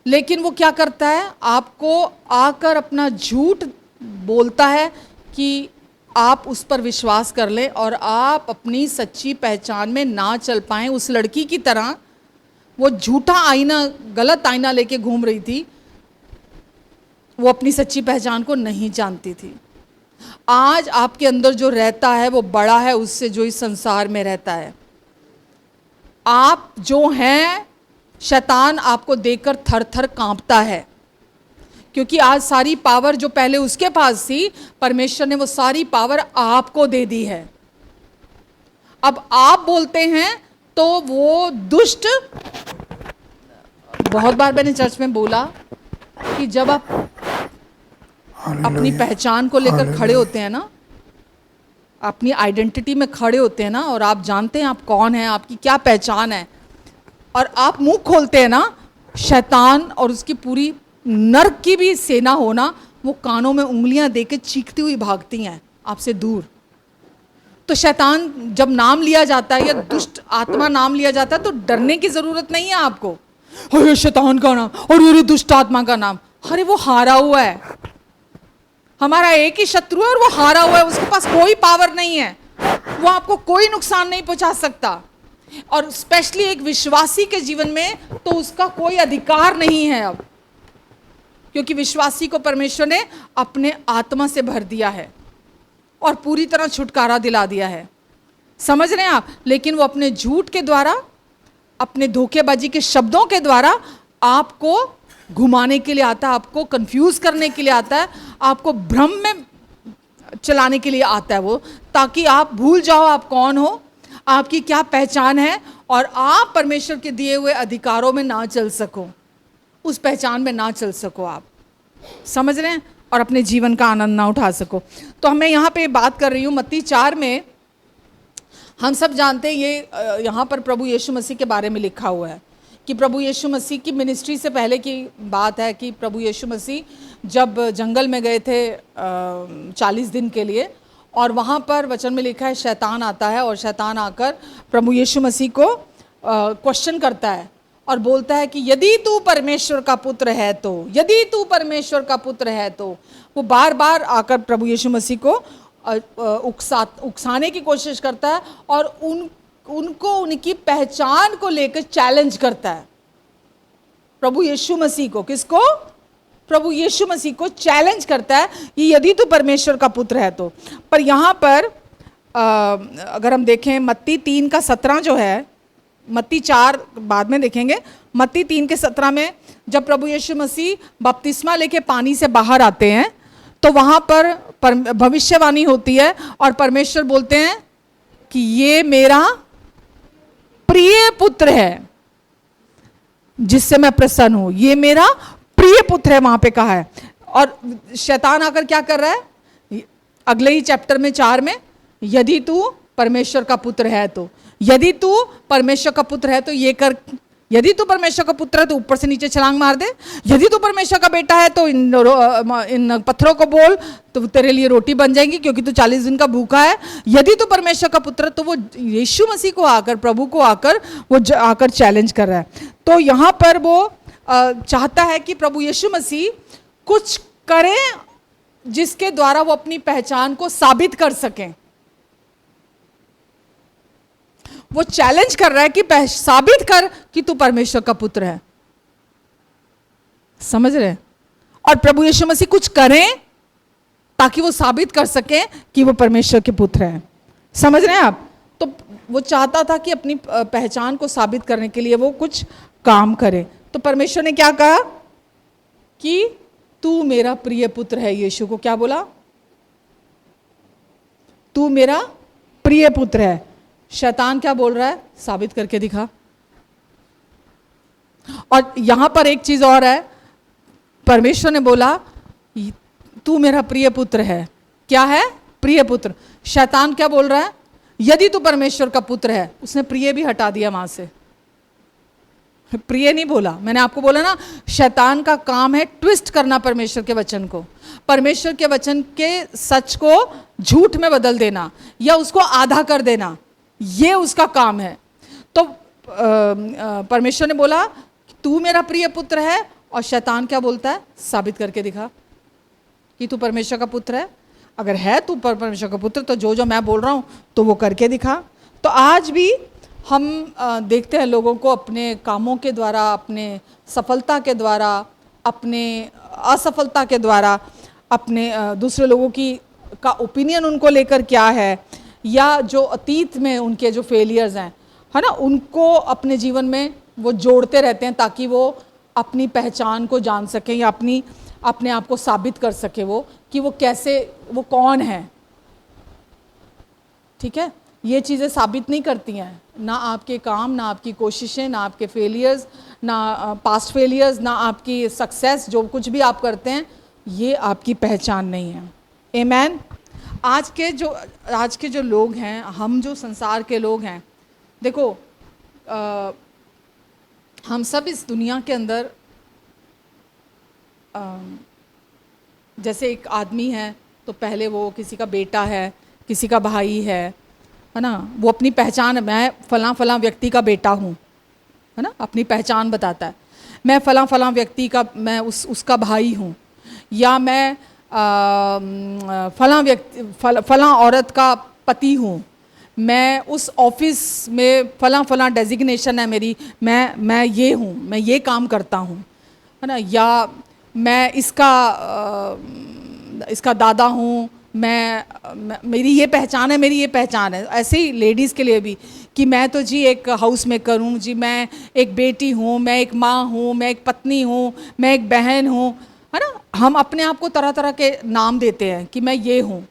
लेकिन वो क्या करता है, आपको आकर अपना झूठ बोलता है कि आप उस पर विश्वास कर लें और आप अपनी सच्ची पहचान में ना चल पाएं। उस लड़की की तरह वो झूठा आईना, गलत आईना लेके घूम रही थी, वो अपनी सच्ची पहचान को नहीं जानती थी। आज आपके अंदर जो रहता है वो बड़ा है उससे जो इस संसार में रहता है। आप जो हैं, शैतान आपको देखकर थर थर कांपता है, क्योंकि आज सारी पावर जो पहले उसके पास थी, परमेश्वर ने वो सारी पावर आपको दे दी है। अब आप बोलते हैं तो वो दुष्ट, बहुत बार मैंने चर्च में बोला कि जब आप अपनी पहचान को लेकर खड़े होते हैं ना, अपनी आइडेंटिटी में खड़े होते हैं ना, और आप जानते हैं आप कौन हैं, आपकी क्या पहचान है, और आप मुंह खोलते हैं ना, शैतान और उसकी पूरी नर्क की भी सेना होना, वो कानों में उंगलियां देके चीखती हुई भागती हैं आपसे दूर। तो शैतान जब नाम लिया जाता है या दुष्ट आत्मा नाम लिया जाता है तो डरने की जरूरत नहीं है आपको। अरे शैतान का नाम और ये दुष्ट आत्मा का नाम, अरे वो हारा हुआ है। हमारा एक ही शत्रु है और वो हारा हुआ है, उसके पास कोई पावर नहीं है, वो आपको कोई नुकसान नहीं पहुंचा सकता। और स्पेशली एक विश्वासी के जीवन में तो उसका कोई अधिकार नहीं है अब, क्योंकि विश्वासी को परमेश्वर ने अपने आत्मा से भर दिया है और पूरी तरह छुटकारा दिला दिया है। समझ रहे हैं आप? लेकिन वो अपने झूठ के द्वारा, अपने धोखेबाजी के शब्दों के द्वारा आपको घुमाने के लिए आता है, आपको कंफ्यूज करने के लिए आता है, आपको भ्रम में चलाने के लिए आता है वो, ताकि आप भूल जाओ आप कौन हो, आपकी क्या पहचान है, और आप परमेश्वर के दिए हुए अधिकारों में ना चल सको, उस पहचान में ना चल सको आप। समझ रहे हैं? और अपने जीवन का आनंद ना उठा सको। तो मैं यहाँ पे बात कर रही हूँ मत्ती 4 में। हम सब जानते हैं ये यहाँ पर प्रभु यीशु मसीह के बारे में लिखा हुआ है कि प्रभु यीशु मसीह की मिनिस्ट्री से पहले की बात है कि प्रभु यीशु मसीह जब जंगल में गए थे 40 दिन के लिए, और वहाँ पर वचन में लिखा है शैतान आता है, और शैतान आकर प्रभु यीशु मसीह को क्वेश्चन करता है और बोलता है कि यदि तू परमेश्वर का पुत्र है तो, यदि तू परमेश्वर का पुत्र है तो। वो बार बार आकर प्रभु यीशु मसीह को उकसाने की कोशिश करता है और उनको उनकी पहचान को लेकर चैलेंज करता है। प्रभु यीशु मसीह को, किसको? प्रभु यीशु मसीह को चैलेंज करता है कि यदि तू परमेश्वर का पुत्र है तो। पर यहाँ पर अगर हम देखें मत्ती 3:17 जो है, मत्ती 4 बाद में देखेंगे, मत्ती 3:17 में जब प्रभु यीशु मसीह बपतिस्मा लेके पानी से बाहर आते हैं तो वहाँ पर भविष्यवाणी होती है और परमेश्वर बोलते हैं कि ये मेरा प्रिय पुत्र है जिससे मैं प्रसन्न हूँ, ये मेरा प्रिय पुत्र है, वहाँ पे कहा है। और शैतान आकर क्या कर रहा है अगले ही चैप्टर में 4 में, यदि तू परमेश्वर का पुत्र है तो, यदि तू परमेश्वर का पुत्र है तो ये कर, यदि तू परमेश्वर का पुत्र है तो ऊपर से नीचे छलांग मार दे, यदि तू परमेश्वर का बेटा है तो इन पत्थरों को बोल तो तेरे लिए रोटी बन जाएंगी क्योंकि तू 40 दिन का भूखा है। यदि तू परमेश्वर का पुत्र है तो वो यीशु मसीह को आकर, प्रभु को आकर वो आकर चैलेंज कर रहा है। तो यहाँ पर वो चाहता है कि प्रभु यीशु मसीह कुछ करें जिसके द्वारा वो अपनी पहचान को साबित कर सकें। वो चैलेंज कर रहा है कि साबित कर कि तू परमेश्वर का पुत्र है। समझ रहे हैं? और प्रभु यीशु मसीह कुछ करें ताकि वो साबित कर सकें कि वो परमेश्वर के पुत्र हैं। समझ रहे हैं आप? तो वो चाहता था कि अपनी पहचान को साबित करने के लिए वो कुछ काम करे। तो परमेश्वर ने क्या कहा कि तू मेरा प्रिय पुत्र है। यीशु को क्या बोला? तू मेरा प्रिय पुत्र है। शैतान क्या बोल रहा है? साबित करके दिखा। और यहां पर एक चीज और है, परमेश्वर ने बोला तू मेरा प्रिय पुत्र है। क्या है? प्रिय पुत्र। शैतान क्या बोल रहा है? यदि तू परमेश्वर का पुत्र है। उसने प्रिय भी हटा दिया वहां से, प्रिय नहीं बोला। मैंने आपको बोला ना, शैतान का काम है ट्विस्ट करना परमेश्वर के वचन को, परमेश्वर के वचन के सच को झूठ में बदल देना या उसको आधा कर देना, ये उसका काम है। तो परमेश्वर ने बोला तू मेरा प्रिय पुत्र है, और शैतान क्या बोलता है? साबित करके दिखा कि तू परमेश्वर का पुत्र है। अगर है तू परमेश्वर का पुत्र तो जो जो मैं बोल रहा हूं तो वो करके दिखा। तो आज भी हम देखते हैं लोगों को अपने कामों के द्वारा, अपने सफलता के द्वारा, अपने असफलता के द्वारा, अपने दूसरे लोगों की का ओपिनियन उनको लेकर क्या है, या जो अतीत में उनके जो फेलियर्स हैं, है ना, उनको अपने जीवन में वो जोड़ते रहते हैं ताकि वो अपनी पहचान को जान सकें या अपने आप को साबित कर सके वो कि वो कैसे, वो कौन है। ठीक है, ये चीज़ें साबित नहीं करती हैं, ना आपके काम, ना आपकी कोशिशें, ना आपके फेलियर्स, ना पास्ट फेलियर्स, ना आपकी सक्सेस, जो कुछ भी आप करते हैं ये आपकी पहचान नहीं है। आमीन। आज के जो लोग हैं, हम जो संसार के लोग हैं, देखो हम सब इस दुनिया के अंदर जैसे एक आदमी है तो पहले वो किसी का बेटा है, किसी का भाई है ना, वो अपनी पहचान, मैं फलां फलां व्यक्ति का बेटा हूँ, है ना, अपनी पहचान बताता है। मैं फलां फलां व्यक्ति का, मैं उसका भाई हूँ, या मैं फलां औरत का पति हूँ, मैं उस ऑफिस में फलां डेजिग्नेशन है मेरी, मैं ये हूँ, मैं ये काम करता हूँ, है ना, या मैं इसका दादा हूँ, मेरी ये पहचान है, मेरी ये पहचान है। ऐसे ही लेडीज़ के लिए भी कि मैं तो जी एक हाउस मेकर हूँ जी, मैं एक बेटी हूँ, मैं एक माँ हूँ, मैं एक पत्नी हूँ, मैं एक बहन हूँ, है ना। हम अपने आप को तरह तरह के नाम देते हैं कि मैं ये हूँ,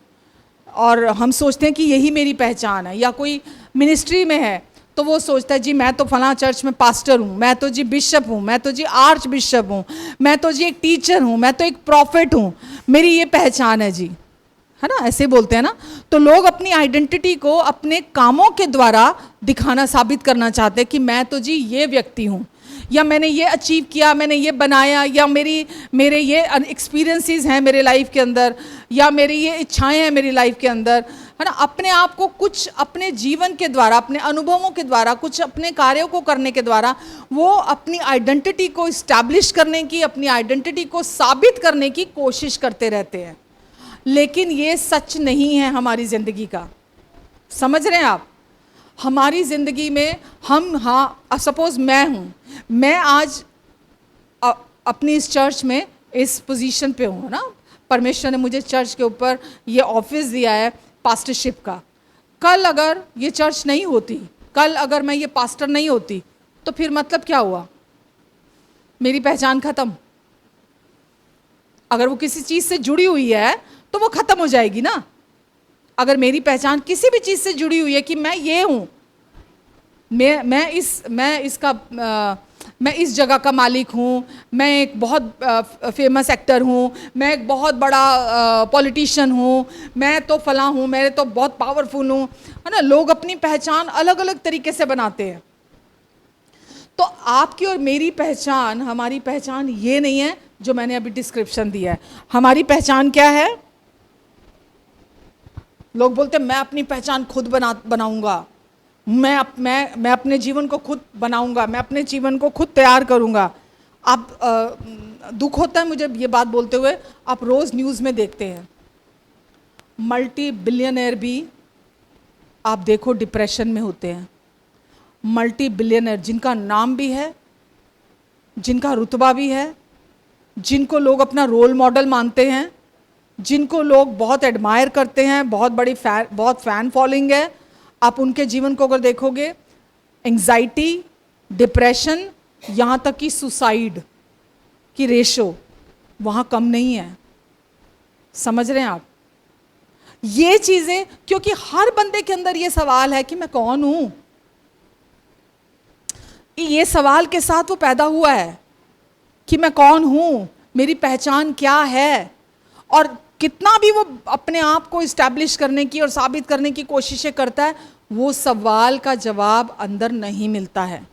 और हम सोचते हैं कि यही मेरी पहचान है। या कोई मिनिस्ट्री में है तो वो सोचता है जी मैं तो फलां चर्च में पास्टर हूँ, मैं तो जी बिशप हूँ, मैं तो जी आर्च बिशप हूँ, मैं तो जी एक टीचर हूँ, मैं तो एक प्रॉफिट हूँ, मेरी ये पहचान है जी, है ना, ऐसे बोलते हैं ना। तो लोग अपनी आइडेंटिटी को अपने कामों के द्वारा दिखाना, साबित करना चाहते हैं कि मैं तो जी ये व्यक्ति हूँ, या मैंने ये अचीव किया, मैंने ये बनाया, या मेरे ये एक्सपीरियंसेस हैं मेरे लाइफ के अंदर, या मेरी ये इच्छाएं हैं मेरी लाइफ के अंदर, है ना। अपने आप को कुछ अपने जीवन के द्वारा, अपने अनुभवों के द्वारा, कुछ अपने कार्यों को करने के द्वारा वो अपनी आइडेंटिटी को इस्टेब्लिश करने की, अपनी आइडेंटिटी को साबित करने की कोशिश करते रहते हैं। लेकिन ये सच नहीं है हमारी ज़िंदगी का। समझ रहे हैं आप? हमारी ज़िंदगी में हम, हाँ सपोज़ मैं हूँ, मैं आज अपनी इस चर्च में इस पोजीशन पे हूँ ना, परमेश्वर ने मुझे चर्च के ऊपर ये ऑफिस दिया है पास्टरशिप का। कल अगर ये चर्च नहीं होती, कल अगर मैं ये पास्टर नहीं होती, तो फिर मतलब क्या हुआ? मेरी पहचान ख़त्म। अगर वो किसी चीज़ से जुड़ी हुई है तो वो ख़त्म हो जाएगी ना। अगर मेरी पहचान किसी भी चीज़ से जुड़ी हुई है कि मैं ये हूँ, मैं इस जगह का मालिक हूँ, मैं एक बहुत फेमस एक्टर हूँ, मैं एक बहुत बड़ा पॉलिटिशियन हूँ, मैं तो फलां हूँ, मैं तो बहुत पावरफुल हूँ, है ना। लोग अपनी पहचान अलग अलग तरीके से बनाते हैं। तो आपकी और मेरी पहचान, हमारी पहचान ये नहीं है जो मैंने अभी डिस्क्रिप्शन दिया है। हमारी पहचान क्या है? लोग बोलते हैं मैं अपनी पहचान खुद बनाऊंगा, मैं अपने जीवन को खुद बनाऊंगा, मैं अपने जीवन को खुद तैयार करूंगा। आप दुख होता है मुझे ये बात बोलते हुए, आप रोज़ न्यूज़ में देखते हैं मल्टी बिलियनर भी आप देखो डिप्रेशन में होते हैं। मल्टी बिलियनर जिनका नाम भी है, जिनका रुतबा भी है, जिनको लोग अपना रोल मॉडल मानते हैं, जिनको लोग बहुत एडमायर करते हैं, बहुत फैन फॉलोइंग है, आप उनके जीवन को अगर देखोगे, एंग्जाइटी, डिप्रेशन, यहाँ तक कि सुसाइड की रेशो वहाँ कम नहीं है। समझ रहे हैं आप? ये चीज़ें, क्योंकि हर बंदे के अंदर ये सवाल है कि मैं कौन हूँ। ये सवाल के साथ वो पैदा हुआ है कि मैं कौन हूँ, मेरी पहचान क्या है, और कितना भी वो अपने आप को इस्टेब्लिश करने की और साबित करने की कोशिशें करता है, वो सवाल का जवाब अंदर नहीं मिलता है।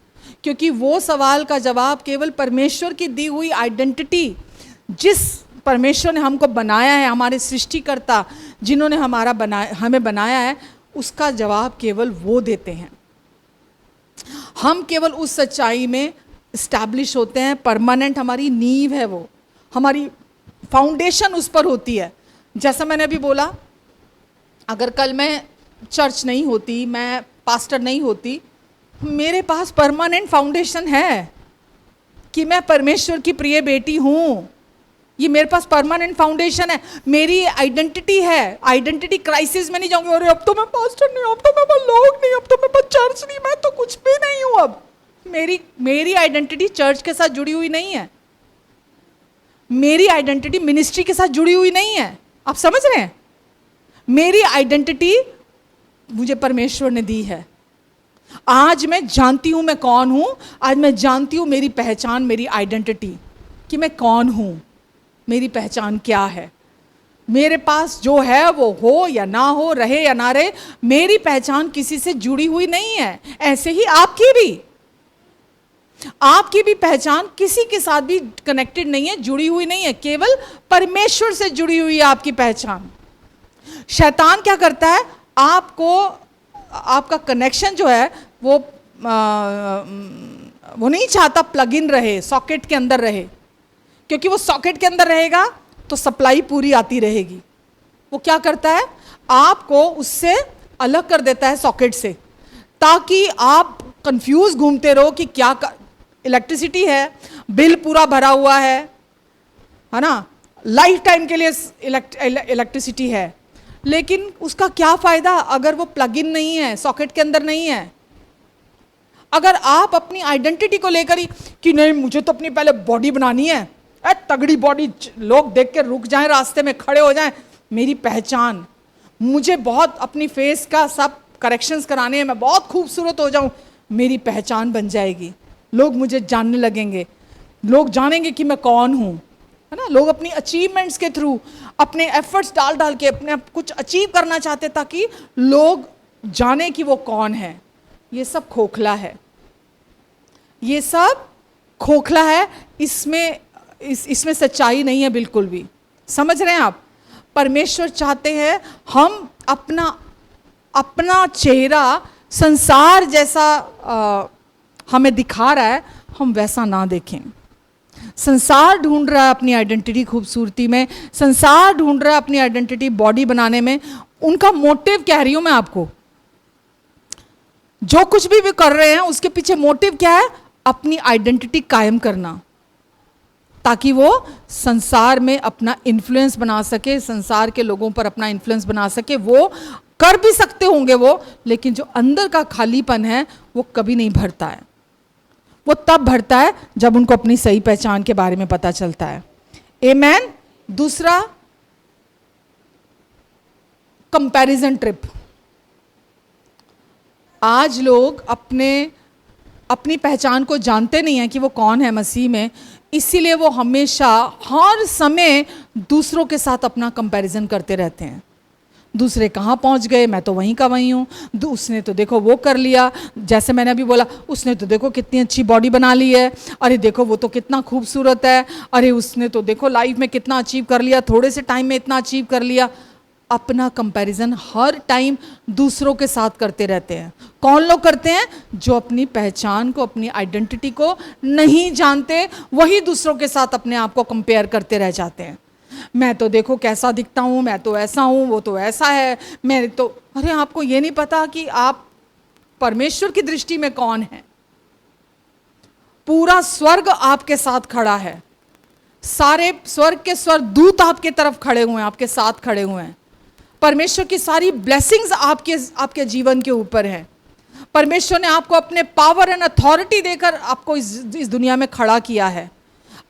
क्योंकि वो सवाल का जवाब केवल परमेश्वर की दी हुई आइडेंटिटी, जिस परमेश्वर ने हमको बनाया है, हमारे सृष्टिकर्ता जिन्होंने हमें बनाया है, उसका जवाब केवल वो देते हैं। हम केवल उस सच्चाई में इस्टेब्लिश होते हैं, परमानेंट हमारी नींव है, वो हमारी फाउंडेशन उस पर होती है। जैसा मैंने अभी बोला, अगर कल मैं चर्च नहीं होती, मैं पास्टर नहीं होती, मेरे पास परमानेंट फाउंडेशन है कि मैं परमेश्वर की प्रिय बेटी हूँ। ये मेरे पास परमानेंट फाउंडेशन है, मेरी आइडेंटिटी है। आइडेंटिटी क्राइसिस में नहीं जाऊंगी, अरे अब तो मैं पास्टर नहीं हूँ, अब तो मैं लोग नहीं, अब तो मैं चर्च नहीं, मैं तो कुछ भी नहीं हूँ। अब मेरी आइडेंटिटी चर्च के साथ जुड़ी हुई नहीं है, मेरी आइडेंटिटी मिनिस्ट्री के साथ जुड़ी हुई नहीं है। आप समझ रहे हैं? मेरी आइडेंटिटी मुझे परमेश्वर ने दी है। आज मैं जानती हूं मैं कौन हूं, आज मैं जानती हूं मेरी पहचान, मेरी आइडेंटिटी, कि मैं कौन हूं, मेरी पहचान क्या है। मेरे पास जो है वो हो या ना हो, रहे या ना रहे, मेरी पहचान किसी से जुड़ी हुई नहीं है। ऐसे ही आपकी भी पहचान किसी के साथ भी कनेक्टेड नहीं है, जुड़ी हुई नहीं है, केवल परमेश्वर से जुड़ी हुई है आपकी पहचान। शैतान क्या करता है, आपका कनेक्शन जो है वो नहीं चाहता प्लग इन रहे, सॉकेट के अंदर रहे, क्योंकि वो सॉकेट के अंदर रहेगा तो सप्लाई पूरी आती रहेगी। वो क्या करता है, आपको उससे अलग कर देता है सॉकेट से, ताकि आप कंफ्यूज घूमते रहो कि क्या इलेक्ट्रिसिटी है, बिल पूरा भरा हुआ है ना, लाइफ टाइम के लिए इलेक्ट्रिसिटी है, लेकिन उसका क्या फायदा अगर वो प्लग इन नहीं है, सॉकेट के अंदर नहीं है। अगर आप अपनी आइडेंटिटी को लेकर ही कि नहीं मुझे तो अपनी पहले बॉडी बनानी है, तगड़ी बॉडी, लोग देख के रुक जाएं, रास्ते में खड़े हो जाएं, मेरी पहचान, मुझे बहुत अपनी फेस का सब करेक्शंस कराने हैं, मैं बहुत खूबसूरत हो जाऊं, मेरी पहचान बन जाएगी, लोग मुझे जानने लगेंगे, लोग जानेंगे कि मैं कौन हूं, है ना। लोग अपनी अचीवमेंट्स के थ्रू, अपने एफर्ट्स डाल के अपने कुछ अचीव करना चाहते ताकि लोग जाने कि वो कौन है। ये सब खोखला है, ये सब खोखला है, इसमें सच्चाई नहीं है बिल्कुल भी। समझ रहे हैं आप? परमेश्वर चाहते हैं हम अपना चेहरा संसार जैसा हमें दिखा रहा है, हम वैसा ना देखें। संसार ढूंढ रहा है अपनी आइडेंटिटी खूबसूरती में, संसार ढूंढ रहा है अपनी आइडेंटिटी बॉडी बनाने में। उनका मोटिव कह रही हूं मैं आपको, जो कुछ भी वे कर रहे हैं उसके पीछे मोटिव क्या है, अपनी आइडेंटिटी कायम करना, ताकि वो संसार में अपना इन्फ्लुएंस बना सके, संसार के लोगों पर अपना इन्फ्लुएंस बना सके। वो कर भी सकते होंगे वो, लेकिन जो अंदर का खालीपन है वो कभी नहीं भरता है। वो तब भरता है जब उनको अपनी सही पहचान के बारे में पता चलता है। आमेन। दूसरा, कंपैरिजन ट्रिप। आज लोग अपनी पहचान को जानते नहीं हैं कि वो कौन है मसीह में, इसीलिए वो हमेशा हर समय दूसरों के साथ अपना कंपैरिजन करते रहते हैं। दूसरे कहाँ पहुँच गए, मैं तो वहीं का वहीं हूँ, उसने तो देखो वो कर लिया, जैसे मैंने अभी बोला, उसने तो देखो कितनी अच्छी बॉडी बना ली है, अरे देखो वो तो कितना खूबसूरत है, अरे उसने तो देखो लाइफ में कितना अचीव कर लिया, थोड़े से टाइम में इतना अचीव कर लिया। अपना कंपैरिजन हर टाइम दूसरों के साथ करते रहते हैं। कौन लोग करते हैं? जो अपनी पहचान को, अपनी आइडेंटिटी को नहीं जानते, वही दूसरों के साथ अपने आप को कंपेयर करते रह जाते हैं। मैं तो देखो कैसा दिखता हूँ, मैं तो ऐसा हूँ, वो तो ऐसा है, मैं तो, अरे आपको ये नहीं पता कि आप परमेश्वर की दृष्टि में कौन है। पूरा स्वर्ग आपके साथ खड़ा है, सारे स्वर्ग के स्वर्गदूत आपके तरफ खड़े हुए हैं, आपके साथ खड़े हुए हैं। परमेश्वर की सारी ब्लेसिंग्स आपके जीवन के ऊपर है। परमेश्वर ने आपको अपने पावर एंड अथॉरिटी देकर आपको इस दुनिया में खड़ा किया है।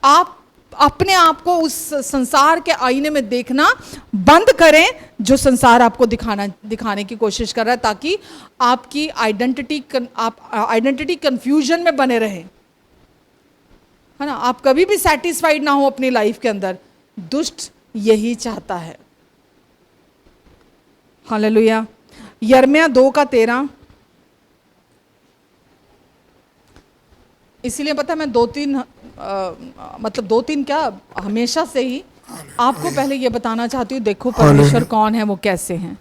आप अपने आप को उस संसार के आईने में देखना बंद करें जो संसार आपको दिखाने की कोशिश कर रहा है, ताकि आपकी आइडेंटिटी कंफ्यूजन में बने रहें, है ना, आप कभी भी सेटिस्फाइड ना हो अपनी लाइफ के अंदर। दुष्ट यही चाहता है। हालेलुया। यिर्मयाह 2:13। इसीलिए पता है मैं मतलब 2-3 क्या, हमेशा से ही आपको पहले ये बताना चाहती हूँ, देखो परमेश्वर कौन है, वो कैसे हैं।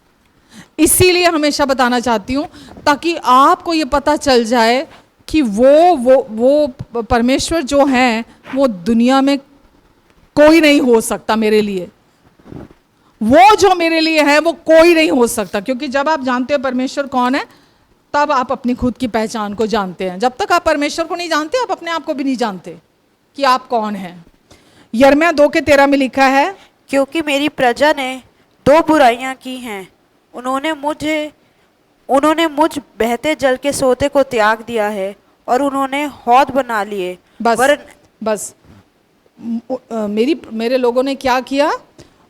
इसीलिए हमेशा बताना चाहती हूँ ताकि आपको ये पता चल जाए कि वो परमेश्वर जो हैं वो दुनिया में कोई नहीं हो सकता मेरे लिए। वो जो मेरे लिए है वो कोई नहीं हो सकता, क्योंकि जब आप जानते हो परमेश्वर कौन है तब आप अपनी खुद की पहचान को जानते हैं। जब तक आप परमेश्वर को नहीं जानते आप अपने आप को भी नहीं जानते कि आप कौन हैं। यिर्मयाह 2:13 में लिखा है, क्योंकि मेरी प्रजा ने 2 बुराइयां की हैं। उन्होंने मुझ बहते जल के सोते को त्याग दिया है और उन्होंने हौद बना लिए। बस मेरे लोगों ने क्या किया?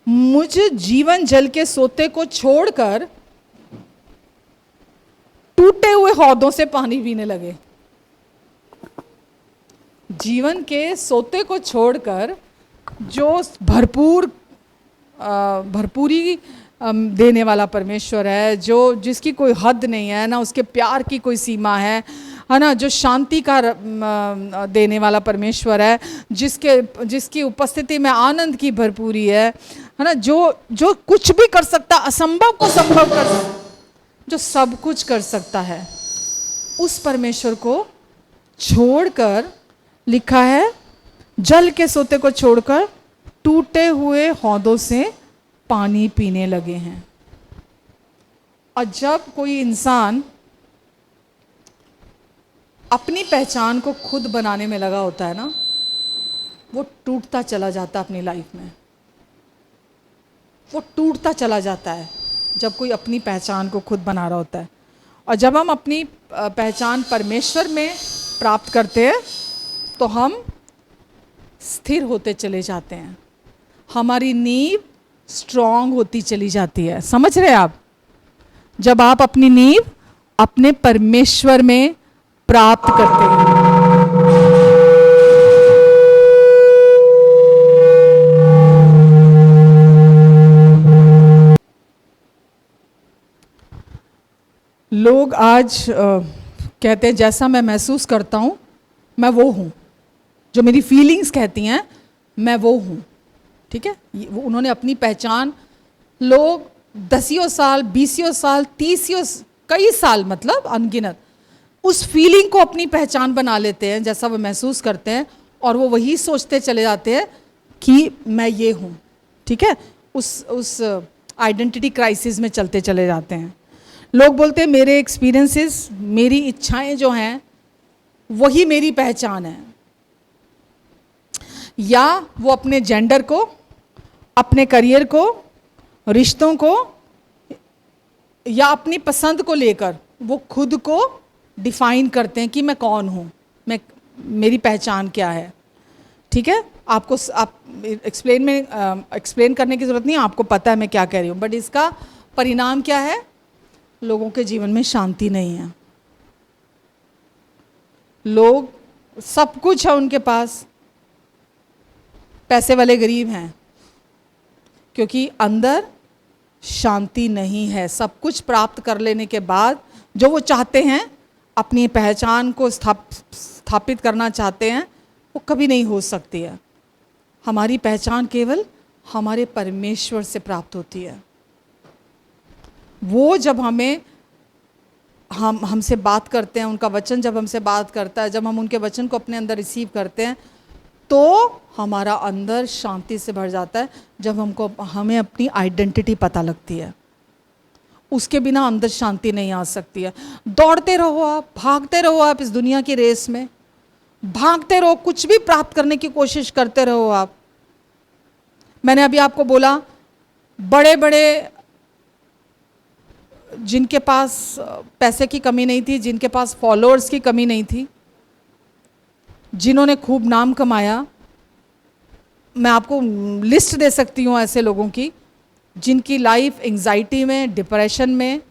मुझ जीवन जल के सोते को छोड़कर टूटे हुए हौदों से पानी पीने लगे। जीवन के सोते को छोड़कर जो भरपूरी देने वाला परमेश्वर है, जिसकी कोई हद नहीं है ना, उसके प्यार की कोई सीमा है ना, जो शांति का देने वाला परमेश्वर है, जिसकी उपस्थिति में आनंद की भरपूरी है ना, जो कुछ भी कर सकता, असंभव को संभव कर सकता, जो सब कुछ कर सकता है, उस परमेश्वर को छोड़कर लिखा है जल के सोते को छोड़कर टूटे हुए हौदों से पानी पीने लगे हैं। और जब कोई इंसान अपनी पहचान को खुद बनाने में लगा होता है ना, वो टूटता चला जाता है अपनी लाइफ में, वो टूटता चला जाता है जब कोई अपनी पहचान को खुद बना रहा होता है। और जब हम अपनी पहचान परमेश्वर में प्राप्त करते हैं तो हम स्थिर होते चले जाते हैं, हमारी नींव स्ट्रांग होती चली जाती है। समझ रहे हैं आप? जब आप अपनी नींव अपने परमेश्वर में प्राप्त करते हैं। लोग आज कहते हैं जैसा मैं महसूस करता हूँ मैं वो हूँ, जो मेरी फीलिंग्स कहती हैं मैं वो हूँ। ठीक है, वो उन्होंने अपनी पहचान, लोग 10 साल 20 साल 30 कई साल, मतलब अनगिनत, उस फीलिंग को अपनी पहचान बना लेते हैं जैसा वो महसूस करते हैं, और वो वही सोचते चले जाते हैं कि मैं ये हूँ। ठीक है, उस आइडेंटिटी क्राइसिस में चलते चले जाते हैं। लोग बोलते हैं मेरे एक्सपीरियंसेस, मेरी इच्छाएं जो हैं वही मेरी पहचान है, या वो अपने जेंडर को, अपने करियर को, रिश्तों को या अपनी पसंद को लेकर वो खुद को डिफाइन करते हैं कि मैं कौन हूँ, मेरी पहचान क्या है। ठीक है, आप एक्सप्लेन करने की ज़रूरत नहीं है, आपको पता है मैं क्या कह रही हूँ। बट इसका परिणाम क्या है? लोगों के जीवन में शांति नहीं है। लोग, सब कुछ है उनके पास, पैसे वाले गरीब हैं, क्योंकि अंदर शांति नहीं है। सब कुछ प्राप्त कर लेने के बाद जो वो चाहते हैं, अपनी पहचान को स्थापित करना चाहते हैं, वो कभी नहीं हो सकती है। हमारी पहचान केवल हमारे परमेश्वर से प्राप्त होती है। वो जब हमसे बात करते हैं, उनका वचन जब हमसे बात करता है, जब हम उनके वचन को अपने अंदर रिसीव करते हैं, तो हमारा अंदर शांति से भर जाता है। जब हमें अपनी आइडेंटिटी पता लगती है, उसके बिना अंदर शांति नहीं आ सकती है। दौड़ते रहो आप, भागते रहो आप, इस दुनिया की रेस में भागते रहो, कुछ भी प्राप्त करने की कोशिश करते रहो आप। मैंने अभी आपको बोला, बड़े बड़े जिनके पास पैसे की कमी नहीं थी, जिनके पास फॉलोअर्स की कमी नहीं थी, जिन्होंने खूब नाम कमाया, मैं आपको लिस्ट दे सकती हूँ ऐसे लोगों की जिनकी लाइफ एंजाइटी में, डिप्रेशन में,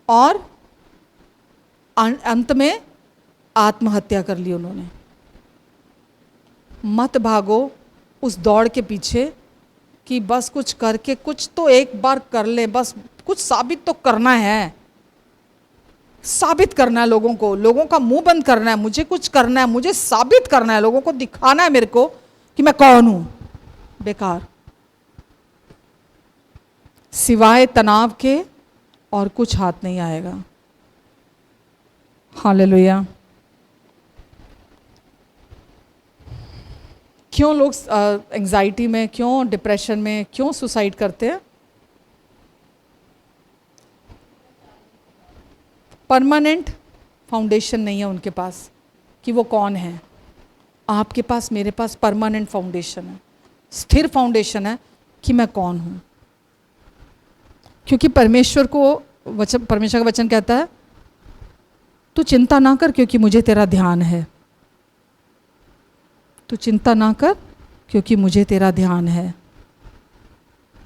और अंत में आत्महत्या कर ली उन्होंने। मत भागो उस दौड़ के पीछे कि बस कुछ करके कुछ तो एक बार कर ले, बस कुछ साबित तो करना है, साबित करना है लोगों को, लोगों का मुंह बंद करना है, मुझे कुछ करना है, मुझे साबित करना है, लोगों को दिखाना है मेरे को कि मैं कौन हूं। बेकार, सिवाय तनाव के और कुछ हाथ नहीं आएगा। हालेलुया। क्यों लोग एंजाइटी में, क्यों डिप्रेशन में, क्यों सुसाइड करते हैं? परमानेंट फाउंडेशन नहीं है उनके पास कि वो कौन है। आपके पास, मेरे पास परमानेंट फाउंडेशन है, स्थिर फाउंडेशन है कि मैं कौन हूं। क्योंकि परमेश्वर का वचन कहता है, तू चिंता ना कर क्योंकि मुझे तेरा ध्यान है। तू चिंता ना कर क्योंकि मुझे तेरा ध्यान है।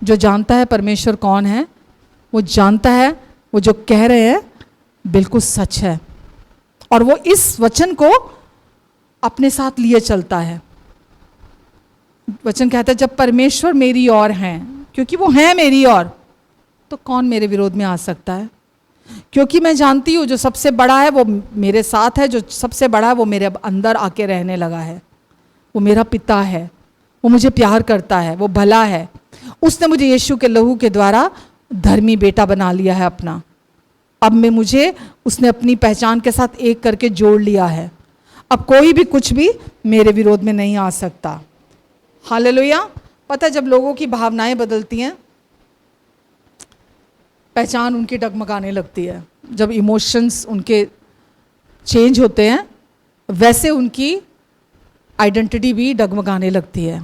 जो जानता है परमेश्वर कौन है, वो जानता है वो जो कह रहे हैं बिल्कुल सच है, और वो इस वचन को अपने साथ लिए चलता है। वचन कहता है जब परमेश्वर मेरी ओर हैं, क्योंकि वो हैं मेरी ओर, तो कौन मेरे विरोध में आ सकता है? क्योंकि मैं जानती हूँ जो सबसे बड़ा है वो मेरे साथ है, जो सबसे बड़ा है वो मेरे अंदर आके रहने लगा है। वो मेरा पिता है, वो मुझे प्यार करता है, वो भला है। उसने मुझे यीशु के लहू के द्वारा धर्मी बेटा बना लिया है अपना। अब मैं मुझे उसने अपनी पहचान के साथ एक करके जोड़ लिया है। अब कोई भी कुछ भी मेरे विरोध में नहीं आ सकता। हालेलुया। पता है जब लोगों की भावनाएं बदलती हैं, पहचान उनकी डगमगाने लगती है। जब इमोशंस उनके चेंज होते हैं, वैसे उनकी आइडेंटिटी भी डगमगाने लगती है।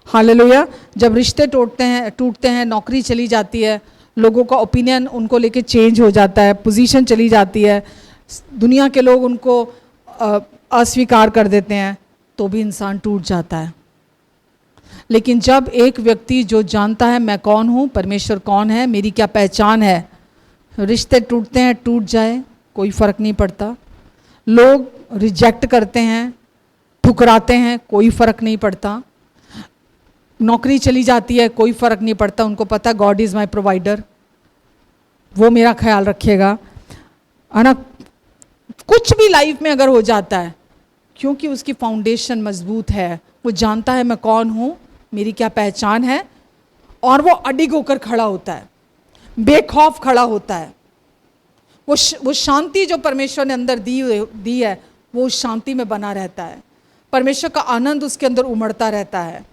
हालेलुया। जब रिश्ते टूटते हैं, नौकरी चली जाती है, लोगों का ओपिनियन उनको लेके चेंज हो जाता है, पोजीशन चली जाती है, दुनिया के लोग उनको अस्वीकार कर देते हैं, तो भी इंसान टूट जाता है। लेकिन जब एक व्यक्ति जो जानता है मैं कौन हूँ, परमेश्वर कौन है, मेरी क्या पहचान है, रिश्ते टूटते हैं, टूट जाए कोई फ़र्क नहीं पड़ता। लोग रिजेक्ट करते हैं, ठुकराते हैं, कोई फ़र्क नहीं पड़ता। नौकरी चली जाती है, कोई फ़र्क नहीं पड़ता। उनको पता है गॉड इज़ माई प्रोवाइडर, वो मेरा ख्याल रखेगा, है ना। कुछ भी लाइफ में अगर हो जाता है, क्योंकि उसकी फाउंडेशन मजबूत है, वो जानता है मैं कौन हूँ, मेरी क्या पहचान है, और वो अडिग होकर खड़ा होता है, बेखौफ खड़ा होता है। वो शांति जो परमेश्वर ने अंदर दी है, वो उस शांति में बना रहता है। परमेश्वर का आनंद उसके अंदर उमड़ता रहता है।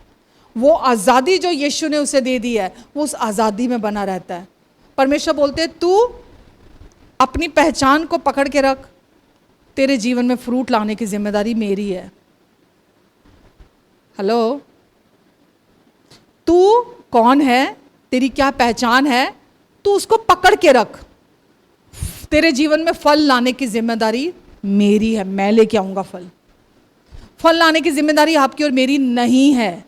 वो आज़ादी जो यीशु ने उसे दे दी है, वो उस आज़ादी में बना रहता है। परमेश्वर बोलते हैं तू अपनी पहचान को पकड़ के रख, तेरे जीवन में फ्रूट लाने की जिम्मेदारी मेरी है। हेलो, तू कौन है, तेरी क्या पहचान है, तू उसको पकड़ के रख। तेरे जीवन में फल लाने की जिम्मेदारी मेरी है, मैं लेके आऊंगा फल। फल लाने की जिम्मेदारी आपकी और मेरी नहीं है।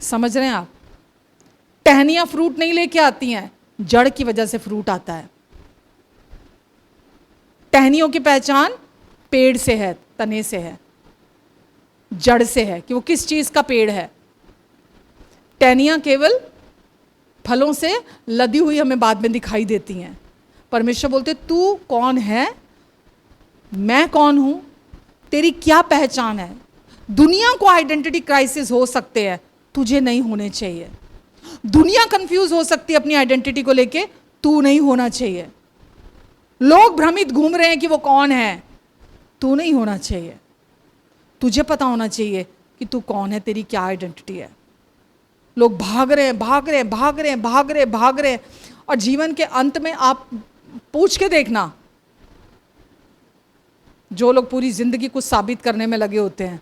समझ रहे हैं आप? टहनियां फ्रूट नहीं लेके आती हैं, जड़ की वजह से फ्रूट आता है। टहनियों की पहचान पेड़ से है, तने से है, जड़ से है कि वो किस चीज का पेड़ है। टहनियां केवल फलों से लदी हुई हमें बाद में दिखाई देती हैं। परमेश्वर बोलते तू कौन है, मैं कौन हूं, तेरी क्या पहचान है। दुनिया को आइडेंटिटी क्राइसिस हो सकते हैं, तुझे नहीं होने चाहिए। दुनिया कंफ्यूज हो सकती है अपनी आइडेंटिटी को लेके, तू नहीं होना चाहिए। लोग भ्रमित घूम रहे हैं कि वो कौन है, तू नहीं होना चाहिए। तुझे पता होना चाहिए कि तू कौन है, तेरी क्या आइडेंटिटी है। लोग भाग रहे हैं, और जीवन के अंत में आप पूछ के देखना, जो लोग पूरी जिंदगी कुछ साबित करने में लगे होते हैं,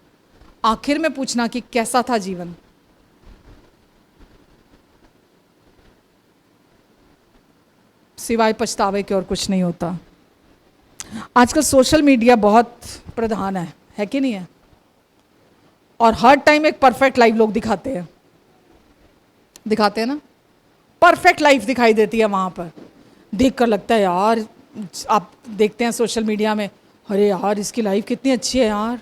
आखिर में पूछना कि कैसा था जीवन। सिवाय पछतावे के और कुछ नहीं होता। आजकल सोशल मीडिया बहुत प्रधान है कि नहीं है? और हर टाइम एक परफेक्ट लाइफ लोग दिखाते हैं ना, परफेक्ट लाइफ दिखाई देती है। वहां पर देखकर लगता है यार, आप देखते हैं सोशल मीडिया में, अरे यार इसकी लाइफ कितनी अच्छी है यार,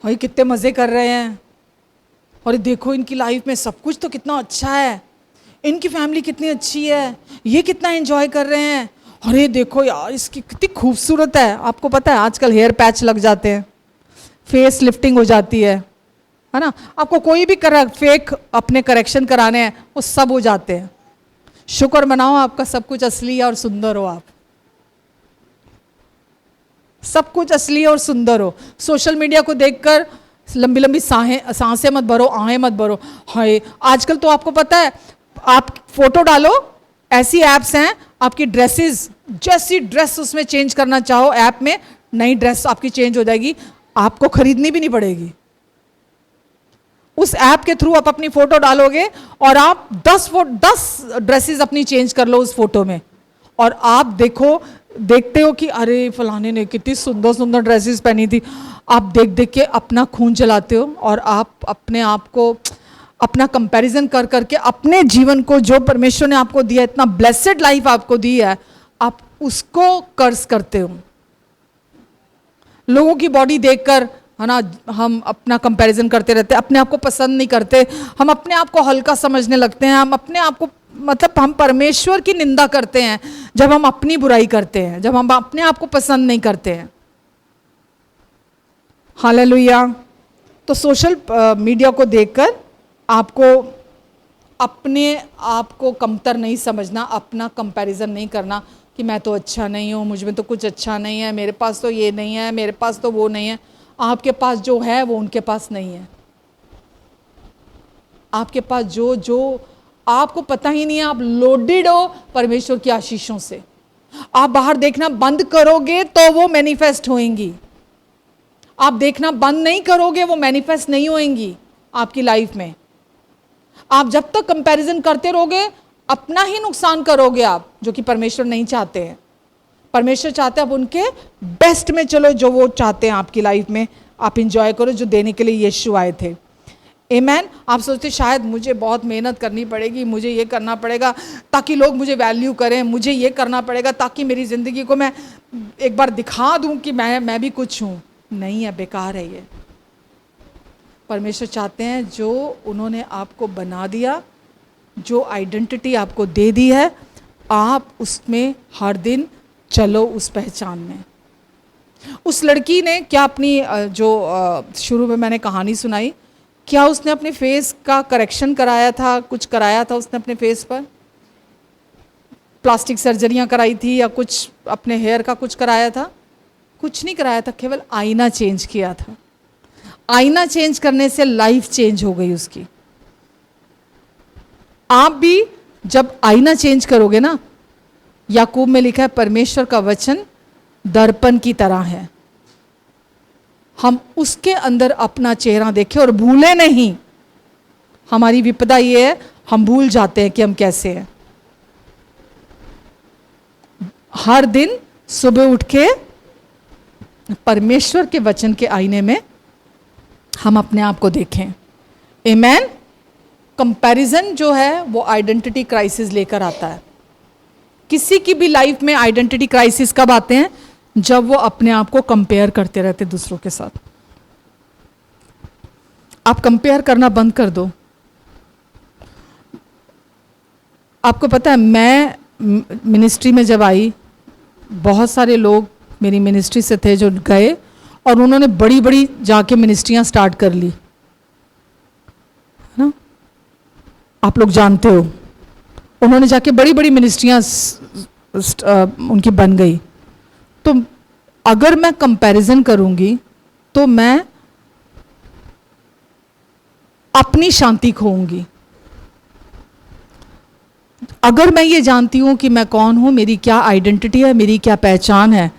भाई कितने मज़े कर रहे हैं, और देखो इनकी लाइफ में सब कुछ तो कितना अच्छा है, इनकी फैमिली कितनी अच्छी है, ये कितना एंजॉय कर रहे हैं, अरे देखो यार इसकी कितनी खूबसूरत है। आपको पता है आजकल हेयर पैच लग जाते हैं, फेस लिफ्टिंग हो जाती है ना, आपको कोई भी फेक अपने करेक्शन कराने हैं वो सब हो जाते हैं। शुक्र मनाओ आपका सब कुछ असली और सुंदर हो, आप सब कुछ असली और सुंदर हो। सोशल मीडिया को देखकर लंबी लंबी सांसें मत भरो, आहें मत भरो। हाय आजकल तो आपको पता है, आप फोटो डालो, ऐसी एप्स हैं आपकी ड्रेसेस, जैसी ड्रेस उसमें चेंज करना चाहो ऐप में, नई ड्रेस आपकी चेंज हो जाएगी, आपको खरीदनी भी नहीं पड़ेगी। उस ऐप के थ्रू आप अपनी फोटो डालोगे और आप 10 ड्रेसेस अपनी चेंज कर लो उस फोटो में, और आप देखते हो कि अरे फलाने ने कितनी सुंदर सुंदर ड्रेसेस पहनी थी। आप देख देख के अपना खून जलाते हो, और आप अपने आप को अपना कंपैरिजन कर करके अपने जीवन को, जो परमेश्वर ने आपको दिया, इतना ब्लेसेड लाइफ आपको दी है, आप उसको कर्स करते हो। लोगों की बॉडी देखकर है ना, हम अपना कंपैरिजन करते रहते हैं, अपने आप को पसंद नहीं करते, हम अपने आप को हल्का समझने लगते हैं, हम अपने आप को मतलब हम परमेश्वर की निंदा करते हैं जब हम अपनी बुराई करते हैं, जब हम अपने आप को पसंद नहीं करते हैं। हालेलुया। तो सोशल मीडिया को देखकर आपको अपने आप को कमतर नहीं समझना, अपना कंपैरिजन नहीं करना कि मैं तो अच्छा नहीं हूँ, मुझ में तो कुछ अच्छा नहीं है, मेरे पास तो ये नहीं है, मेरे पास तो वो नहीं है। आपके पास जो है वो उनके पास नहीं है। आपके पास जो आपको पता ही नहीं है, आप लोडेड हो परमेश्वर की आशीषों से। आप बाहर देखना बंद करोगे तो वो मैनिफेस्ट होएंगी, आप देखना बंद नहीं करोगे वो मैनिफेस्ट नहीं होएंगी आपकी लाइफ में। आप जब तक कंपैरिजन करते रहोगे अपना ही नुकसान करोगे आप, जो कि परमेश्वर नहीं चाहते हैं। परमेश्वर चाहते हैं आप उनके बेस्ट में चलो, जो वो चाहते हैं आपकी लाइफ में आप इंजॉय करो, जो देने के लिए यीशु आए थे। आमेन। आप सोचते शायद मुझे बहुत मेहनत करनी पड़ेगी, मुझे ये करना पड़ेगा ताकि लोग मुझे वैल्यू करें, मुझे ये करना पड़ेगा ताकि मेरी ज़िंदगी को मैं एक बार दिखा दूं कि मैं भी कुछ हूँ। नहीं है, बेकार है ये। परमेश्वर चाहते हैं जो उन्होंने आपको बना दिया, जो आइडेंटिटी आपको दे दी है, आप उसमें हर दिन चलो, उस पहचान में। उस लड़की ने क्या अपनी जो शुरू में मैंने कहानी सुनाई, क्या उसने अपने फेस का करेक्शन कराया था, कुछ कराया था उसने अपने फेस पर? प्लास्टिक सर्जरियां कराई थी या कुछ अपने हेयर का कुछ कराया था? कुछ नहीं कराया था, केवल आईना चेंज किया था। आईना चेंज करने से लाइफ चेंज हो गई उसकी। आप भी जब आईना चेंज करोगे ना, याकूब में लिखा है परमेश्वर का वचन दर्पण की तरह है, हम उसके अंदर अपना चेहरा देखें और भूले नहीं। हमारी विपदा ये है, हम भूल जाते हैं कि हम कैसे हैं। हर दिन सुबह उठ के परमेश्वर के वचन के आईने में हम अपने आप को देखें। आमेन। कंपैरिजन जो है वो आइडेंटिटी क्राइसिस लेकर आता है। किसी की भी लाइफ में आइडेंटिटी क्राइसिस कब आते हैं? जब वो अपने आप को कंपेयर करते रहते दूसरों के साथ। आप कंपेयर करना बंद कर दो। आपको पता है, मैं मिनिस्ट्री में जब आई, बहुत सारे लोग मेरी मिनिस्ट्री से थे जो गए और उन्होंने बड़ी बड़ी जाके मिनिस्ट्रियां स्टार्ट कर ली, है ना? आप लोग जानते हो, उन्होंने जाके बड़ी बड़ी मिनिस्ट्रियां उनकी बन गई। तो अगर मैं कंपैरिजन करूंगी तो मैं अपनी शांति खोऊंगी। अगर मैं ये जानती हूं कि मैं कौन हूं, मेरी क्या आइडेंटिटी है, मेरी क्या पहचान है,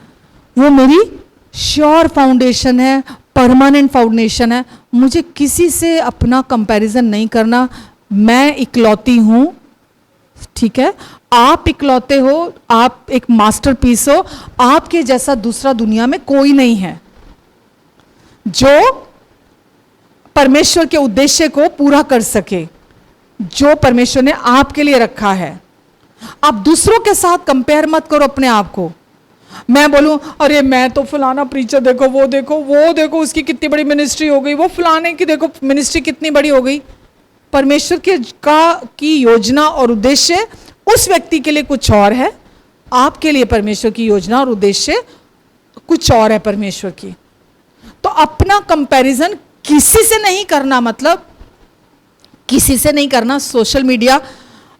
वो मेरी श्योर फाउंडेशन है, परमानेंट फाउंडेशन है। मुझे किसी से अपना कंपैरिजन नहीं करना। मैं इकलौती हूं, ठीक है? आप इकलौते हो, आप एक मास्टरपीस हो। आपके जैसा दूसरा दुनिया में कोई नहीं है जो परमेश्वर के उद्देश्य को पूरा कर सके, जो परमेश्वर ने आपके लिए रखा है। आप दूसरों के साथ कंपेयर मत करो अपने आप को। मैं बोलूं अरे मैं तो फलाना प्रीचर देखो वो देखो उसकी कितनी बड़ी मिनिस्ट्री हो गई, वो फलाने की देखो मिनिस्ट्री कितनी बड़ी हो गई। परमेश्वर के की योजना और उद्देश्य उस व्यक्ति के लिए कुछ और है, आपके लिए परमेश्वर की योजना और उद्देश्य कुछ और है परमेश्वर की। तो अपना कंपैरिजन किसी से नहीं करना, मतलब किसी से नहीं करना। सोशल मीडिया